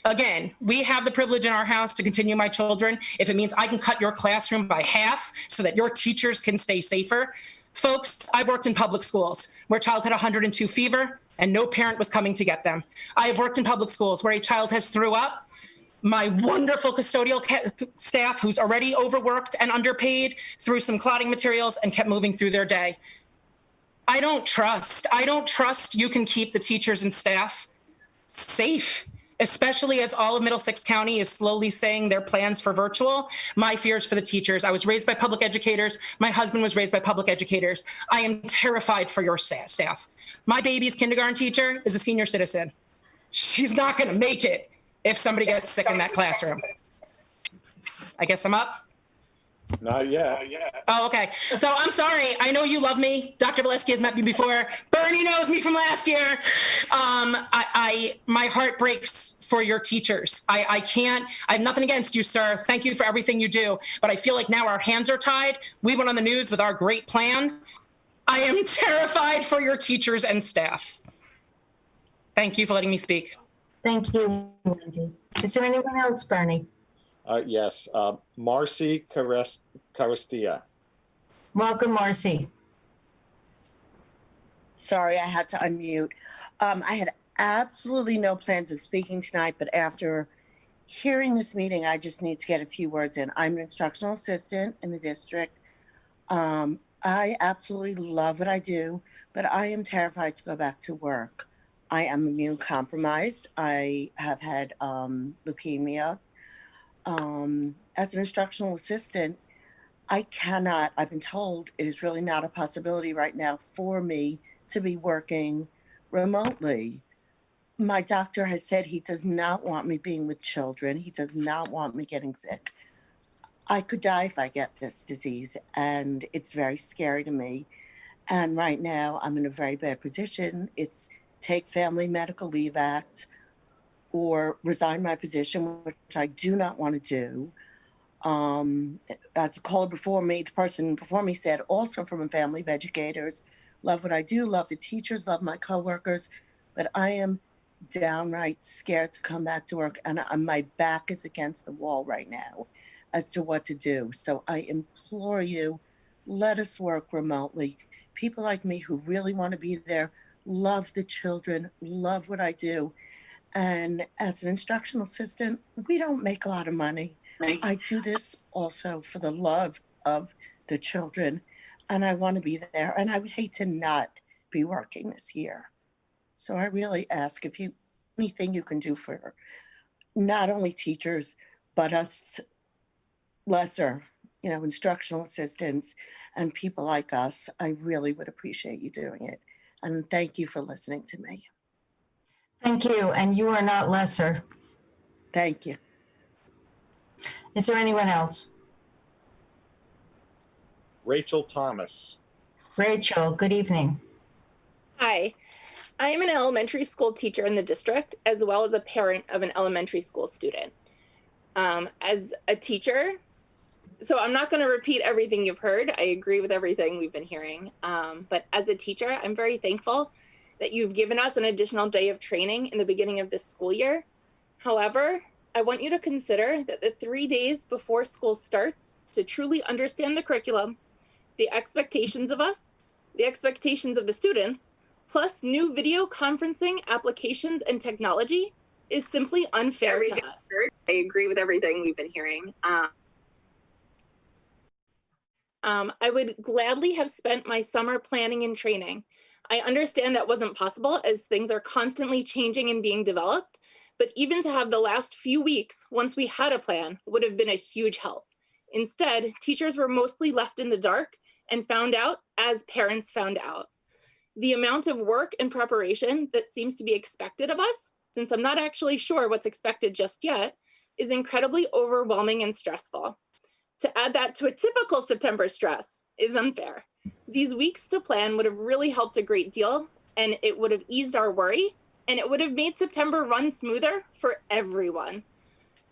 Again, we have the privilege in our house to continue my children. If it means I can cut your classroom by half so that your teachers can stay safer. Folks, I've worked in public schools where a child had 102 fever and no parent was coming to get them. I have worked in public schools where a child has threw up. My wonderful custodial staff, who's already overworked and underpaid, threw some clotting materials and kept moving through their day. I don't trust you can keep the teachers and staff safe, especially as all of Middlesex County is slowly saying their plans for virtual. My fears for the teachers. I was raised by public educators. My husband was raised by public educators. I am terrified for your staff. My baby's kindergarten teacher is a senior citizen. She's not going to make it if somebody gets sick in that classroom. I guess I'm up. Not yet. Oh, okay. So I'm sorry. I know you love me. Dr. Valesky has met me before. Bernie knows me from last year. My heart breaks for your teachers. I have nothing against you, sir. Thank you for everything you do. But I feel like now our hands are tied. We went on the news with our great plan. I am terrified for your teachers and staff. Thank you for letting me speak. Thank you, Wendy. Is there anyone else, Bernie? Yes, Marcy Carestia. Welcome, Marcy. Sorry, I had to unmute. I had absolutely no plans of speaking tonight, but after hearing this meeting, I just need to get a few words in. I'm an instructional assistant in the district. I absolutely love what I do, but I am terrified to go back to work. I am immune compromised. I have had leukemia. As an instructional assistant, I've been told it is really not a possibility right now for me to be working remotely. My doctor has said he does not want me being with children. He does not want me getting sick. I could die if I get this disease, and it's very scary to me. And right now I'm in a very bad position. It's take Family Medical Leave Act or resign my position, which I do not want to do. As the caller before me, the person before me said, also from a family of educators, love what I do, love the teachers, love my coworkers, but I am downright scared to come back to work, and my back is against the wall right now as to what to do. So I implore you, let us work remotely. People like me who really want to be there, love the children, love what I do. And as an instructional assistant, we don't make a lot of money. I do this also for the love of the children, and I want to be there. And I would hate to not be working this year. So I really ask if you anything you can do for not only teachers, but us lesser, instructional assistants and people like us. I really would appreciate you doing it. And thank you for listening to me. Thank you. And you are not lesser. Thank you. Is there anyone else? Rachel Thomas. Rachel, good evening. Hi, I am an elementary school teacher in the district, as well as a parent of an elementary school student. As a teacher, so I'm not going to repeat everything you've heard. I agree with everything we've been hearing. But as a teacher, I'm very thankful that you've given us an additional day of training in the beginning of this school year. However, I want you to consider that the 3 days before school starts, to truly understand the curriculum, the expectations of us, the expectations of the students, plus new video conferencing applications and technology is simply unfair to us. I agree with everything we've been hearing. I would gladly have spent my summer planning and training. I understand that wasn't possible as things are constantly changing and being developed, but even to have the last few weeks, once we had a plan, would have been a huge help. Instead, teachers were mostly left in the dark and found out as parents found out. The amount of work and preparation that seems to be expected of us, since I'm not actually sure what's expected just yet, is incredibly overwhelming and stressful. To add that to a typical September stress is unfair. These weeks to plan would have really helped a great deal, and it would have eased our worry, and it would have made September run smoother for everyone.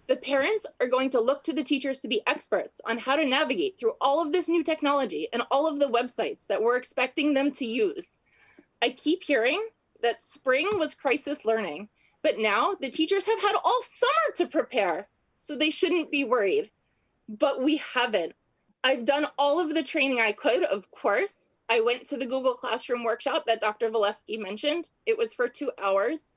The parents are going to look to the teachers to be experts on how to navigate through all of this new technology and all of the websites that we're expecting them to use. I keep hearing that spring was crisis learning, but now the teachers have had all summer to prepare, so they shouldn't be worried. But we haven't. I've done all of the training I could, of course. I went to the Google Classroom workshop that Dr. Valesky mentioned. It was for 2 hours.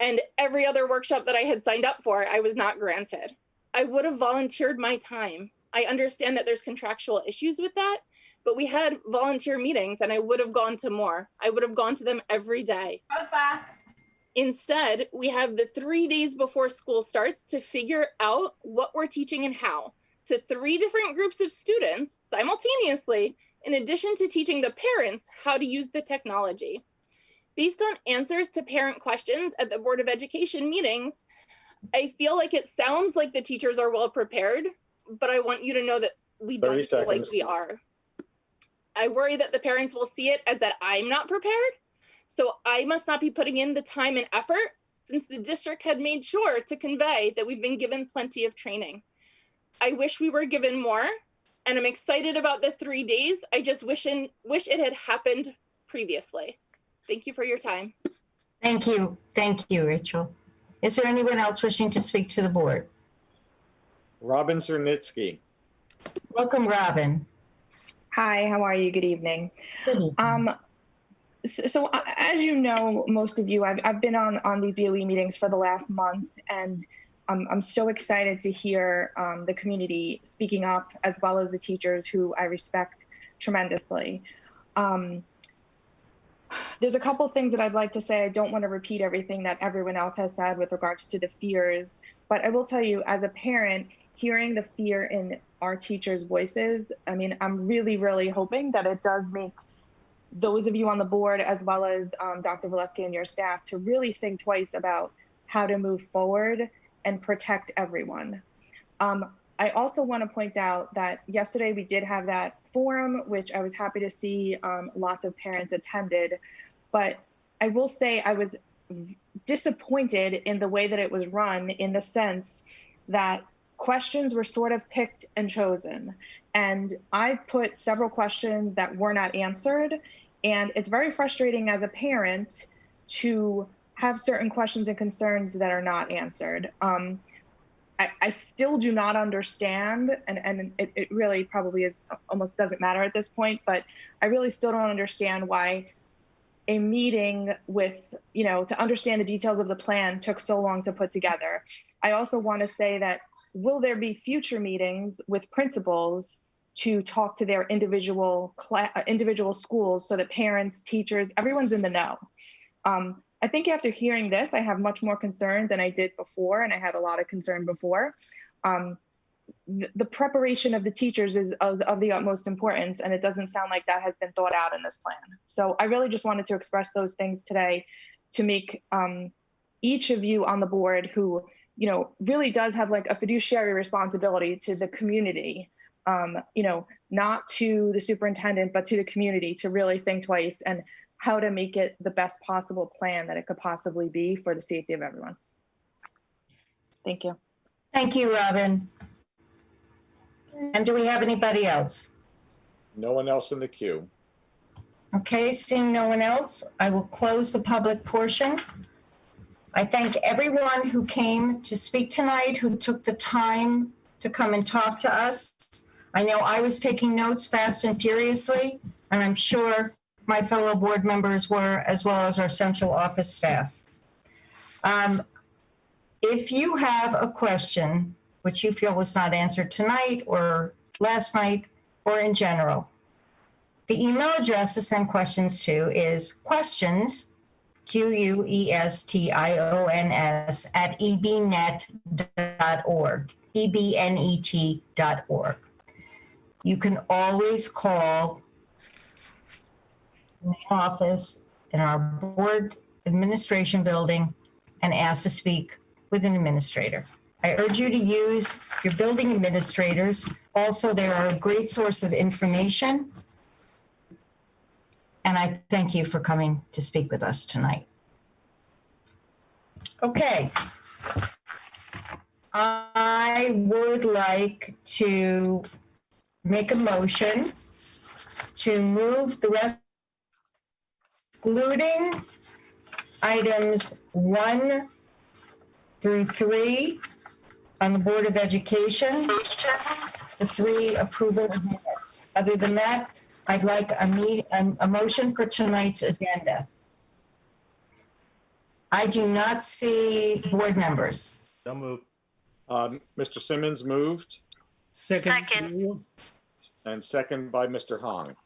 And every other workshop that I had signed up for, I was not granted. I would have volunteered my time. I understand that there's contractual issues with that, but we had volunteer meetings and I would have gone to more. I would have gone to them every day. Instead, we have the 3 days before school starts to figure out what we're teaching and how to 3 different groups of students simultaneously, in addition to teaching the parents how to use the technology. Based on answers to parent questions at the Board of Education meetings, I feel like it sounds like the teachers are well prepared, but I want you to know that we 30 don't feel like seconds. we are. I worry that the parents will see it as that I'm not prepared. So I must not be putting in the time and effort, since the district had made sure to convey that we've been given plenty of training. I wish we were given more, and I'm excited about the 3 days. I just wish it had happened previously. Thank you for your time. Thank you. Thank you, Rachel. Is there anyone else wishing to speak to the board? Robin Zernitsky. Welcome, Robin. Hi, how are you? Good evening. Good evening. So as you know, most of you, I've been on these BOE meetings for the last month, and I'm so excited to hear the community speaking up, as well as the teachers who I respect tremendously. There's a couple things that I'd like to say. I don't want to repeat everything that everyone else has said with regards to the fears, but I will tell you, as a parent, hearing the fear in our teachers' voices, I mean, I'm really, really hoping that it does make those of you on the board, as well as Dr. Valesky and your staff, to really think twice about how to move forward and protect everyone. I also want to point out that yesterday we did have that forum, which I was happy to see lots of parents attended, but I will say I was disappointed in the way that it was run, in the sense that questions were sort of picked and chosen. And I put several questions that were not answered. And it's very frustrating as a parent to have certain questions and concerns that are not answered. I still do not understand, and it really probably is almost doesn't matter at this point, but I really still don't understand why a meeting with, to understand the details of the plan took so long to put together. I also want to say that, will there be future meetings with principals to talk to their individual schools, so that parents, teachers, everyone's in the know? I think after hearing this, I have much more concern than I did before, and I had a lot of concern before. The preparation of the teachers is of the utmost importance, and it doesn't sound like that has been thought out in this plan. So I really just wanted to express those things today to make each of you on the board, who really does have like a fiduciary responsibility to the community, not to the superintendent, but to the community, to really think twice and how to make it the best possible plan that it could possibly be for the safety of everyone. Thank you. Thank you, Robin. And do we have anybody else? No one else in the queue. Okay, seeing no one else, I will close the public portion. I thank everyone who came to speak tonight, who took the time to come and talk to us. I know I was taking notes fast and furiously, and I'm sure my fellow board members were, as well as our central office staff. If you have a question which you feel was not answered tonight or last night or in general, the email address to send questions to is questions, questions, at ebnet.org, ebnet.org. You can always call the office in our board administration building and ask to speak with an administrator. I urge you to use your building administrators. Also, they are a great source of information. And I thank you for coming to speak with us tonight. Okay. I would like to make a motion to move the rest, excluding items 1 through 3 on the Board of Education, the 3 approval of minutes. Other than that, I'd like a motion for tonight's agenda. I do not see board members. So moved. Mr. Simmons moved. Second. And second by Mr. Hong.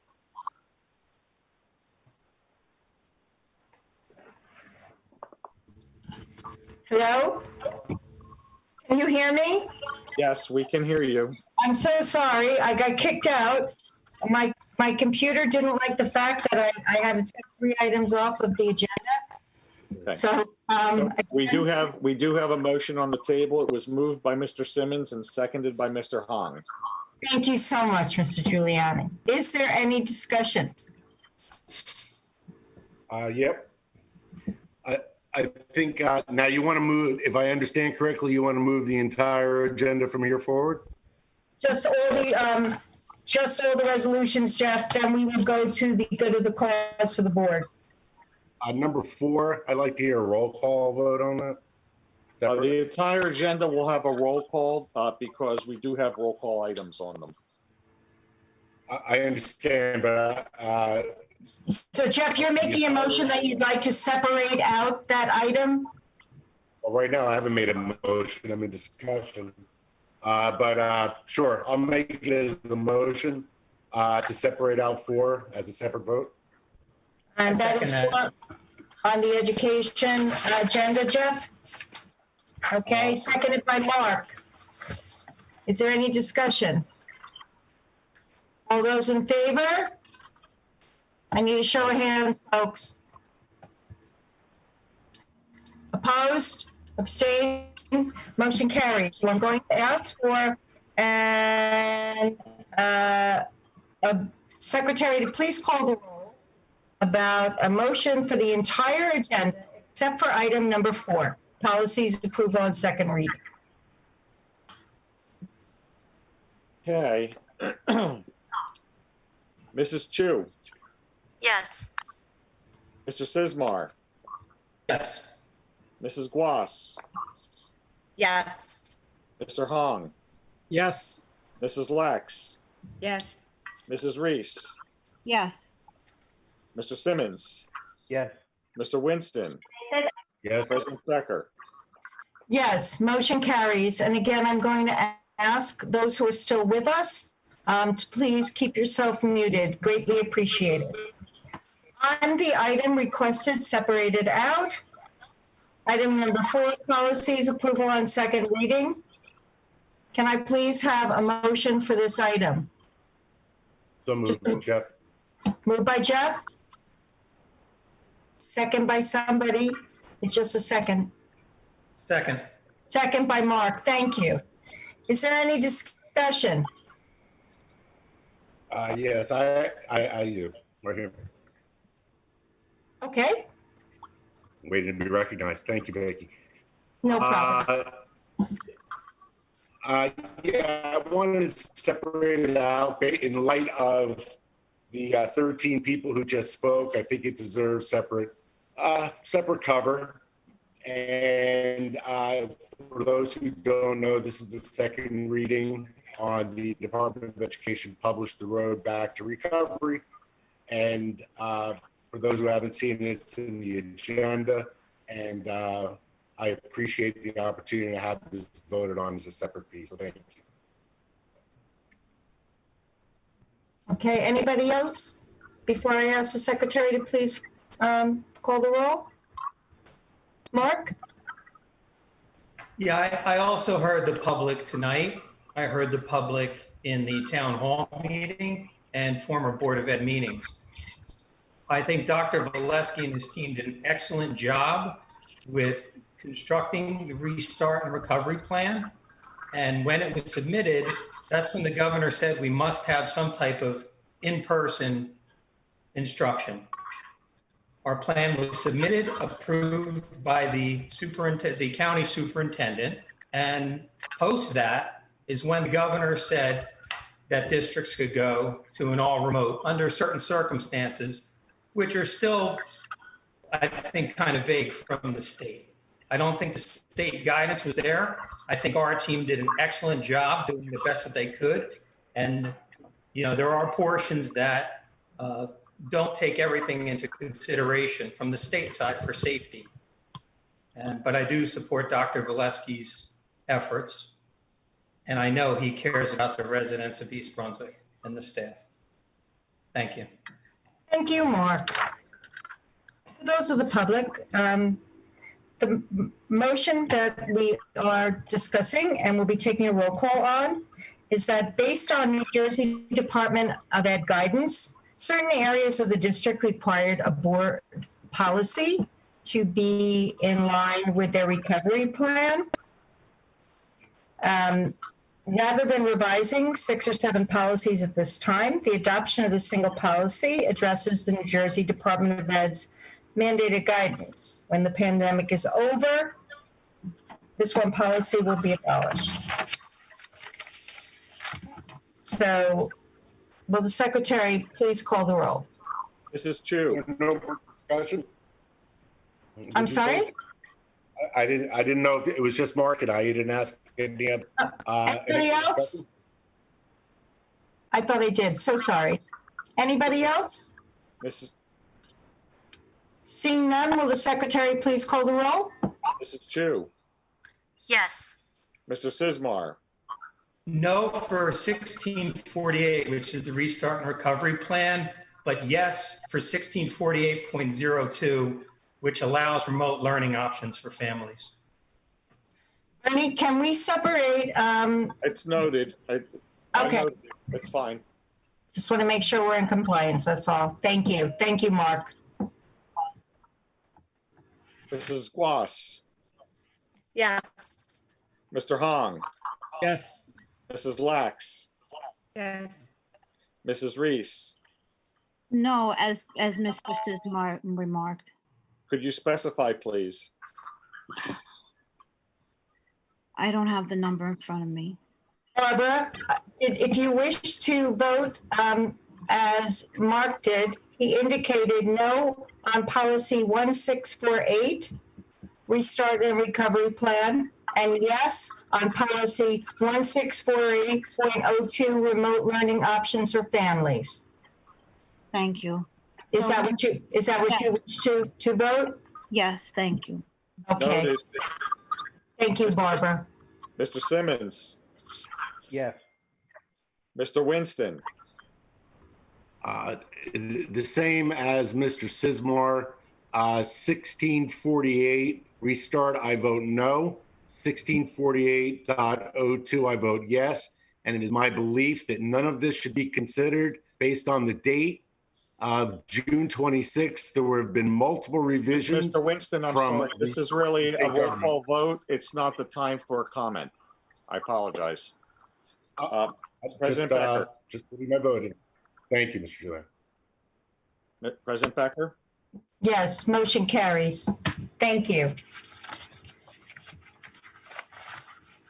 Hello? Can you hear me? Yes, we can hear you. I'm so sorry. I got kicked out. My computer didn't like the fact that I had to take 3 items off of the agenda. Okay. So we do have a motion on the table. It was moved by Mr. Simmons and seconded by Mr. Hong. Thank you so much, Mr. Giuliani. Is there any discussion? Yep. I think now you want to move, if I understand correctly, you want to move the entire agenda from here forward? Just all the resolutions, Jeff, then we will go to the good of the cause for the board. Number 4, I'd like to hear a roll call vote on that. The entire agenda will have a roll call because we do have roll call items on them. I understand, but So Jeff, you're making a motion that you'd like to separate out that item? well, right now I haven't made a motion. I'm in discussion. But sure, I'll make it as a motion to separate out 4 as a separate vote. And that is on the education agenda, Jeff? Okay, seconded by Mark. Is there any discussion? All those in favor? I need a show of hands, folks. Opposed? Abstained? Motion carried. So I'm going to ask for a secretary to please call the roll about a motion for the entire agenda except for item number 4, policies approval on second reading. Okay. Mrs. Chu, Yes. Mr. Sismar, Yes. Mrs. Guas, Yes. Mr. Hong, Yes. Mrs. Lex, Yes. Mrs. Reese, Yes. Mr. Simmons, Yes. Mr. Winston, Yes. President Becker. Yes, motion carries. And again, I'm going to ask those who are still with us to please keep yourself muted. Greatly appreciated. On the item requested separated out, item number 4, policies approval on second reading. Can I please have a motion for this item? So moved, Jeff. Moved by Jeff. Second by somebody. It's just a second. Second. Second by Mark. Thank you. Is there any discussion? Yes, I do. Right here. Okay, Waiting to be recognized. Thank you, Becky. no problem. Yeah, I wanted to separate it out in light of the 13 people who just spoke. I think it deserves separate cover. And for those who don't know, this is the second reading on the Department of Education published The Road Back to Recovery. And for those who haven't seen it, it's in the agenda. And I appreciate the opportunity to have this voted on as a separate piece. So thank you. Okay, anybody else? Before I ask the secretary to please call the roll? Mark? Yeah, I also heard the public tonight. I heard the public in the town hall meeting and former Board of Ed meetings. I think Dr. Valesky and his team did an excellent job with constructing the restart and recovery plan. And when it was submitted, that's when the governor said we must have some type of in-person instruction. Our plan was submitted, approved by the county superintendent, and post that is when the governor said that districts could go to an all remote under certain circumstances, which are still, I think, kind of vague from the state. I don't think the state guidance was there. I think our team did an excellent job doing the best that they could. And, you know, there are portions that don't take everything into consideration from the state side for safety. But I do support Dr. Valesky's efforts. And I know he cares about the residents of East Brunswick and the staff. Thank you. Thank you, Mark. For those of the public, the motion that we are discussing and we'll be taking a roll call on is that based on New Jersey Department of Ed guidance, certain areas of the district required a board policy to be in line with their recovery plan. Rather than revising 6 or 7 policies at this time, the adoption of the single policy addresses the New Jersey Department of Ed's mandated guidance. When the pandemic is over, this one policy will be abolished. So will the secretary please call the roll? Mrs. Chu. No more discussion? I'm sorry? I didn't know if it was just Mark and I. You didn't ask any other. Anybody else? I thought I did. So sorry. Anybody else? Mrs. Seeing none, will the secretary please call the roll? Mrs. Chu. Yes. Mr. Sismar. No for 1648, which is the Restart and Recovery Plan, but yes for 1648.02, which allows remote learning options for families. Bernie, can we separate? It's noted. I Okay. noted it. It's fine. Just want to make sure we're in compliance, that's all. Thank you. Thank you, Mark. Mrs. Guas. Yes. Mr. Hong. Yes. Mrs. Lax. Yes. Mrs. Reese. No, as Mr. Sismar remarked. Could you specify, please? I don't have the number in front of me. Barbara, if you wish to vote as Mark did, he indicated no on policy 1648, Restart and Recovery Plan, and yes on policy 1648.02, Remote Learning Options for Families. Thank you. Is that what you wish to vote? Yes, thank you. Okay. Noted. Thank you, Barbara. Mr. Simmons. Yes. Mr. Winston. The same as Mr. Sismar. 1648 Restart, I vote no. 1648.02, I vote yes. And it is my belief that none of this should be considered based on the date of June 26th. There have been multiple revisions. Mr. Winston, I'm sorry. This is really a roll call vote. It's not the time for a comment. I apologize. President Becker. Just putting my vote in. Thank you, Mr. Chair. President Becker? Yes, motion carries. Thank you.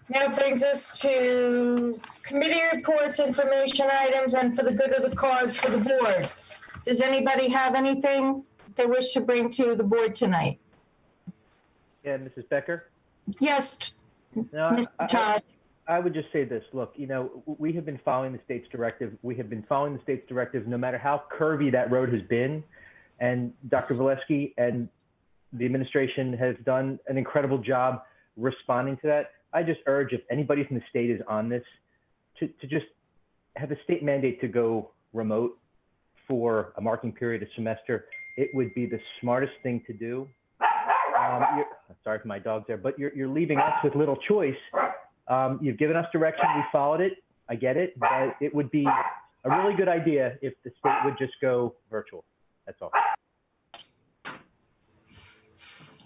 Now brings us to committee reports, information items, and for the good of the cause for the board. Does anybody have anything they wish to bring to the board tonight? Yeah, Mrs. Becker? Yes, No, Mr. Todd. I would just say this. Look, you know, we have been following the state's directive. We have been following the state's directive no matter how curvy that road has been. And Dr. Valesky and the administration has done an incredible job responding to that. I just urge if anybody from the state is on this to just have a state mandate to go remote for a marking period, a semester. It would be the smartest thing to do. Sorry for my dogs there, but you're leaving us with little choice. You've given us direction, we followed it, I get it, but it would be a really good idea if the state would just go virtual, that's all.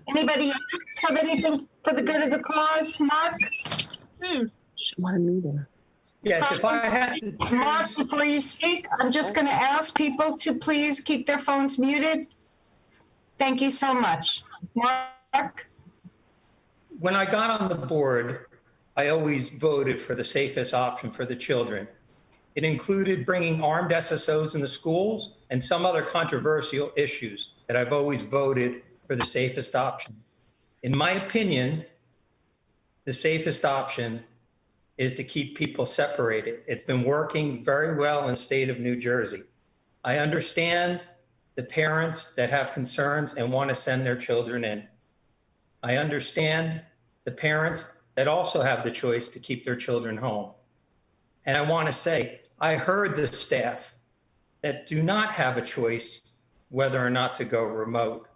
Anybody else have anything for the good of the cause? Mark? Yes, if I had. Mark, before you speak, I'm just going to ask people to please keep their phones muted. Thank you so much. Mark? When I got on the board, I always voted for the safest option for the children. It included bringing armed SSOs in the schools and some other controversial issues that I've always voted for the safest option. In my opinion, the safest option is to keep people separated. It's been working very well in the state of New Jersey. I understand the parents that have concerns and want to send their children in. I understand the parents that also have the choice to keep their children home. And I want to say, I heard the staff that do not have a choice whether or not to go remote.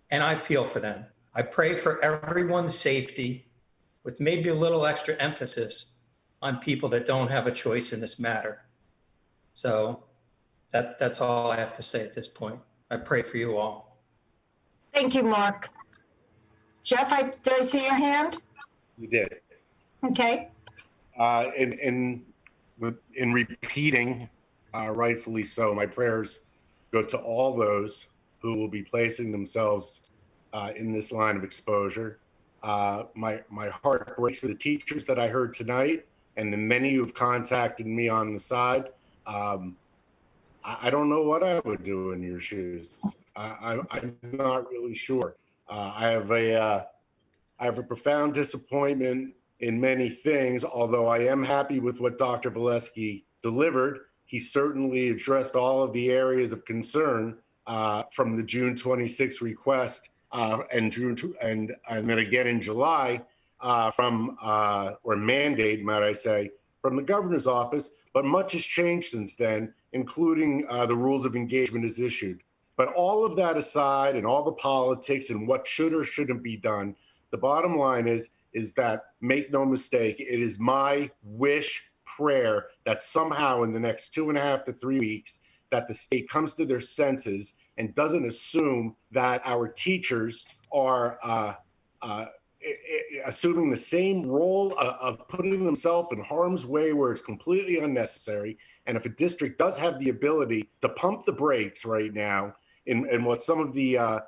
And I feel for them. I pray for everyone's safety with maybe a little extra emphasis on people that don't have a choice in this matter. So that's all I have to say at this point. I pray for you all. Thank you, Mark. Jeff, did I see your hand? You did. Okay. in repeating, rightfully so, my prayers go to all those who will be placing themselves in this line of exposure. My heart breaks for the teachers that I heard tonight and the many who've contacted me on the side. I don't know what I would do in your shoes. I'm not really sure. I have a profound disappointment in many things, although I am happy with what Dr. Valesky delivered. He certainly addressed all of the areas of concern from the June 26th request and then again in July or mandate, might I say, from the governor's office. But much has changed since then, including the rules of engagement as issued. But all of that aside and all the politics and what should or shouldn't be done, the bottom line is that, make no mistake, it is my wish, prayer that somehow in the next 2.5 to 3 weeks that the state comes to their senses and doesn't assume that our teachers are assuming the same role of putting themselves in harm's way where it's completely unnecessary. And if a district does have the ability to pump the brakes right now, in what some of the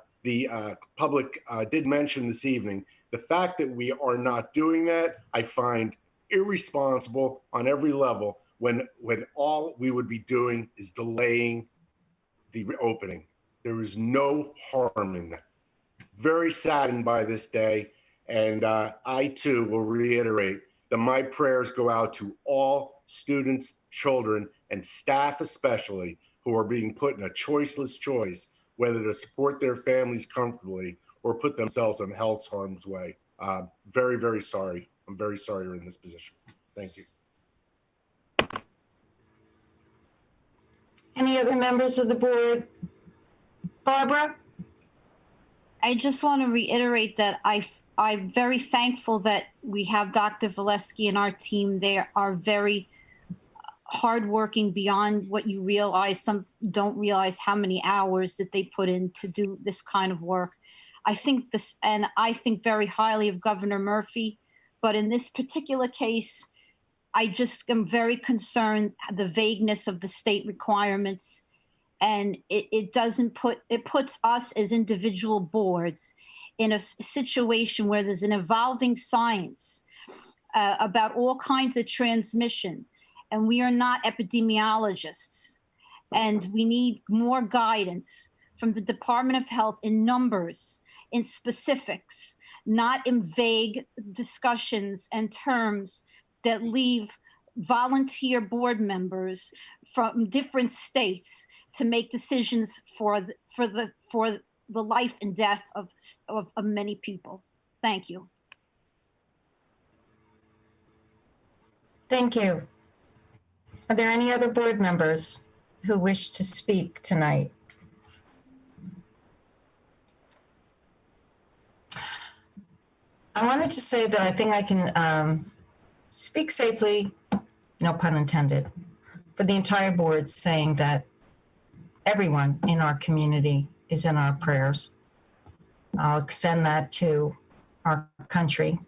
public did mention this evening, the fact that we are not doing that, I find irresponsible on every level when all we would be doing is delaying the opening. There is no harm in that. Very saddened by this day. And I too will reiterate that my prayers go out to all students, children, and staff especially, who are being put in a choiceless choice, whether to support their families comfortably or put themselves in health's harm's way. Very, very sorry. I'm very sorry you're in this position. Thank you. Any other members of the board? Barbara? I just want to reiterate that I'm very thankful that we have Dr. Valesky and our team. They are very hardworking beyond what you realize. Some don't realize how many hours that they put in to do this kind of work. I think very highly of Governor Murphy, but in this particular case, I just am very concerned the vagueness of the state requirements, and it puts us as individual boards in a situation where there's an evolving science about all kinds of transmission, and we are not epidemiologists, and we need more guidance from the Department of Health in numbers, in specifics, not in vague discussions and terms that leave volunteer board members from different states to make decisions for the life and death of many people. Thank you. Thank you. Are there any other board members who wish to speak tonight? I wanted to say that I think I can speak safely, no pun intended, for the entire board, saying that everyone in our community is in our prayers. I'll extend that to our country.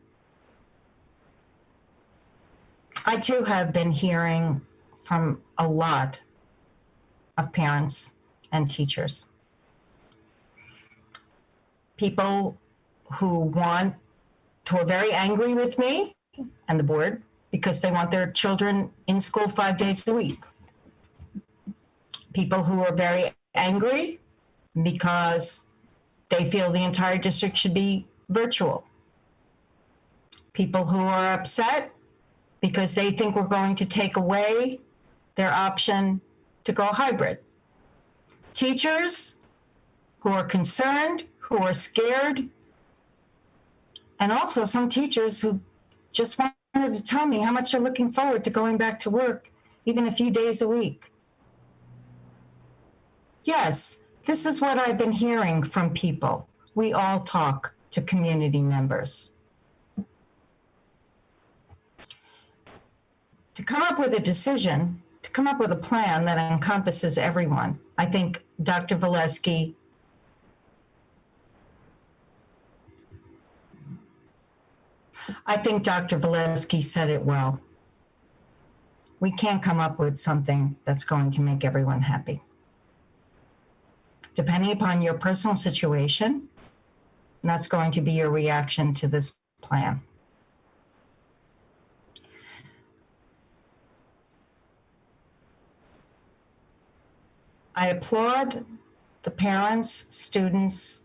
I too have been hearing from a lot of parents and teachers. People who are very angry with me and the board because they want their children in school 5 days a week. People who are very angry because they feel the entire district should be virtual. People who are upset because they think we're going to take away their option to go hybrid. Teachers who are concerned, who are scared, and also some teachers who just wanted to tell me how much they're looking forward to going back to work, even a few days a week. Yes, this is what I've been hearing from people. We all talk to community members. To come up with a decision, to come up with a plan that encompasses everyone, I think Dr. Valesky said it well. we can't come up with something that's going to make everyone happy. Depending upon your personal situation, that's going to be your reaction to this plan. I applaud the parents, students,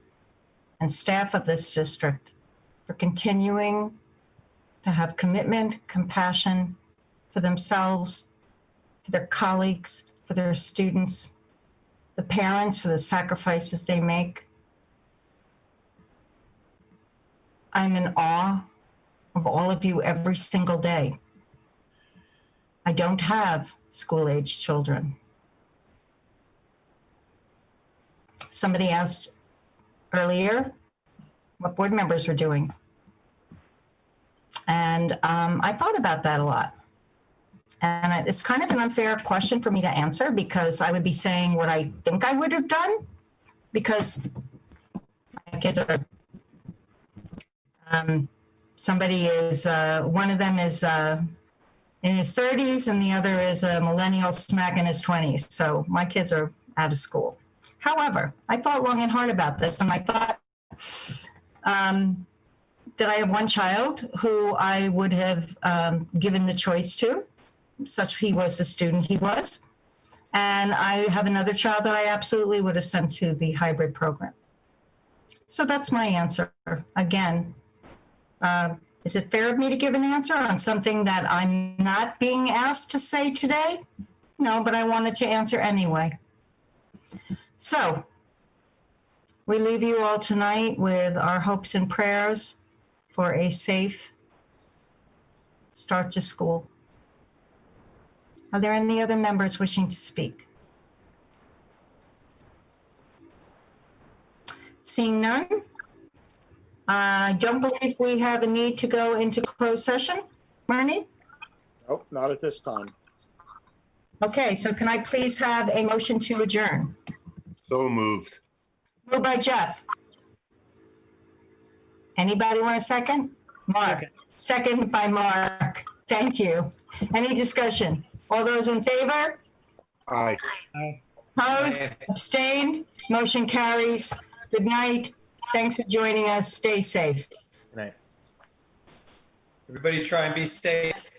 and staff of this district for continuing to have commitment, compassion for themselves, for their colleagues, for their students, the parents for the sacrifices they make. I'm in awe of all of you every single day. I don't have school-age children. Somebody asked earlier what board members were doing. And I thought about that a lot. And it's kind of an unfair question for me to answer because I would be saying what I think I would have done because my kids are, somebody is, one of them is in his 30s and the other is a millennial smack in his 20s. So my kids are out of school. However, I thought long and hard about this and I thought that I have one child who I would have given the choice to, such he was the student he was. And I have another child that I absolutely would have sent to the hybrid program. So that's my answer. Again, is it fair of me to give an answer on something that I'm not being asked to say today? No, but I wanted to answer anyway. So we leave you all tonight with our hopes and prayers for a safe start to school. Are there any other members wishing to speak? Seeing none, I don't believe we have a need to go into closed session. Marnie? Nope, not at this time. Okay, so can I please have a motion to adjourn? So moved. Moved by Jeff. Anybody want a second? Mark. Second by Mark. Thank you. Any discussion? All those in favor? Aye. Opposed? Abstained? Motion carries. Good night. Thanks for joining us. Stay safe. Everybody try and be safe.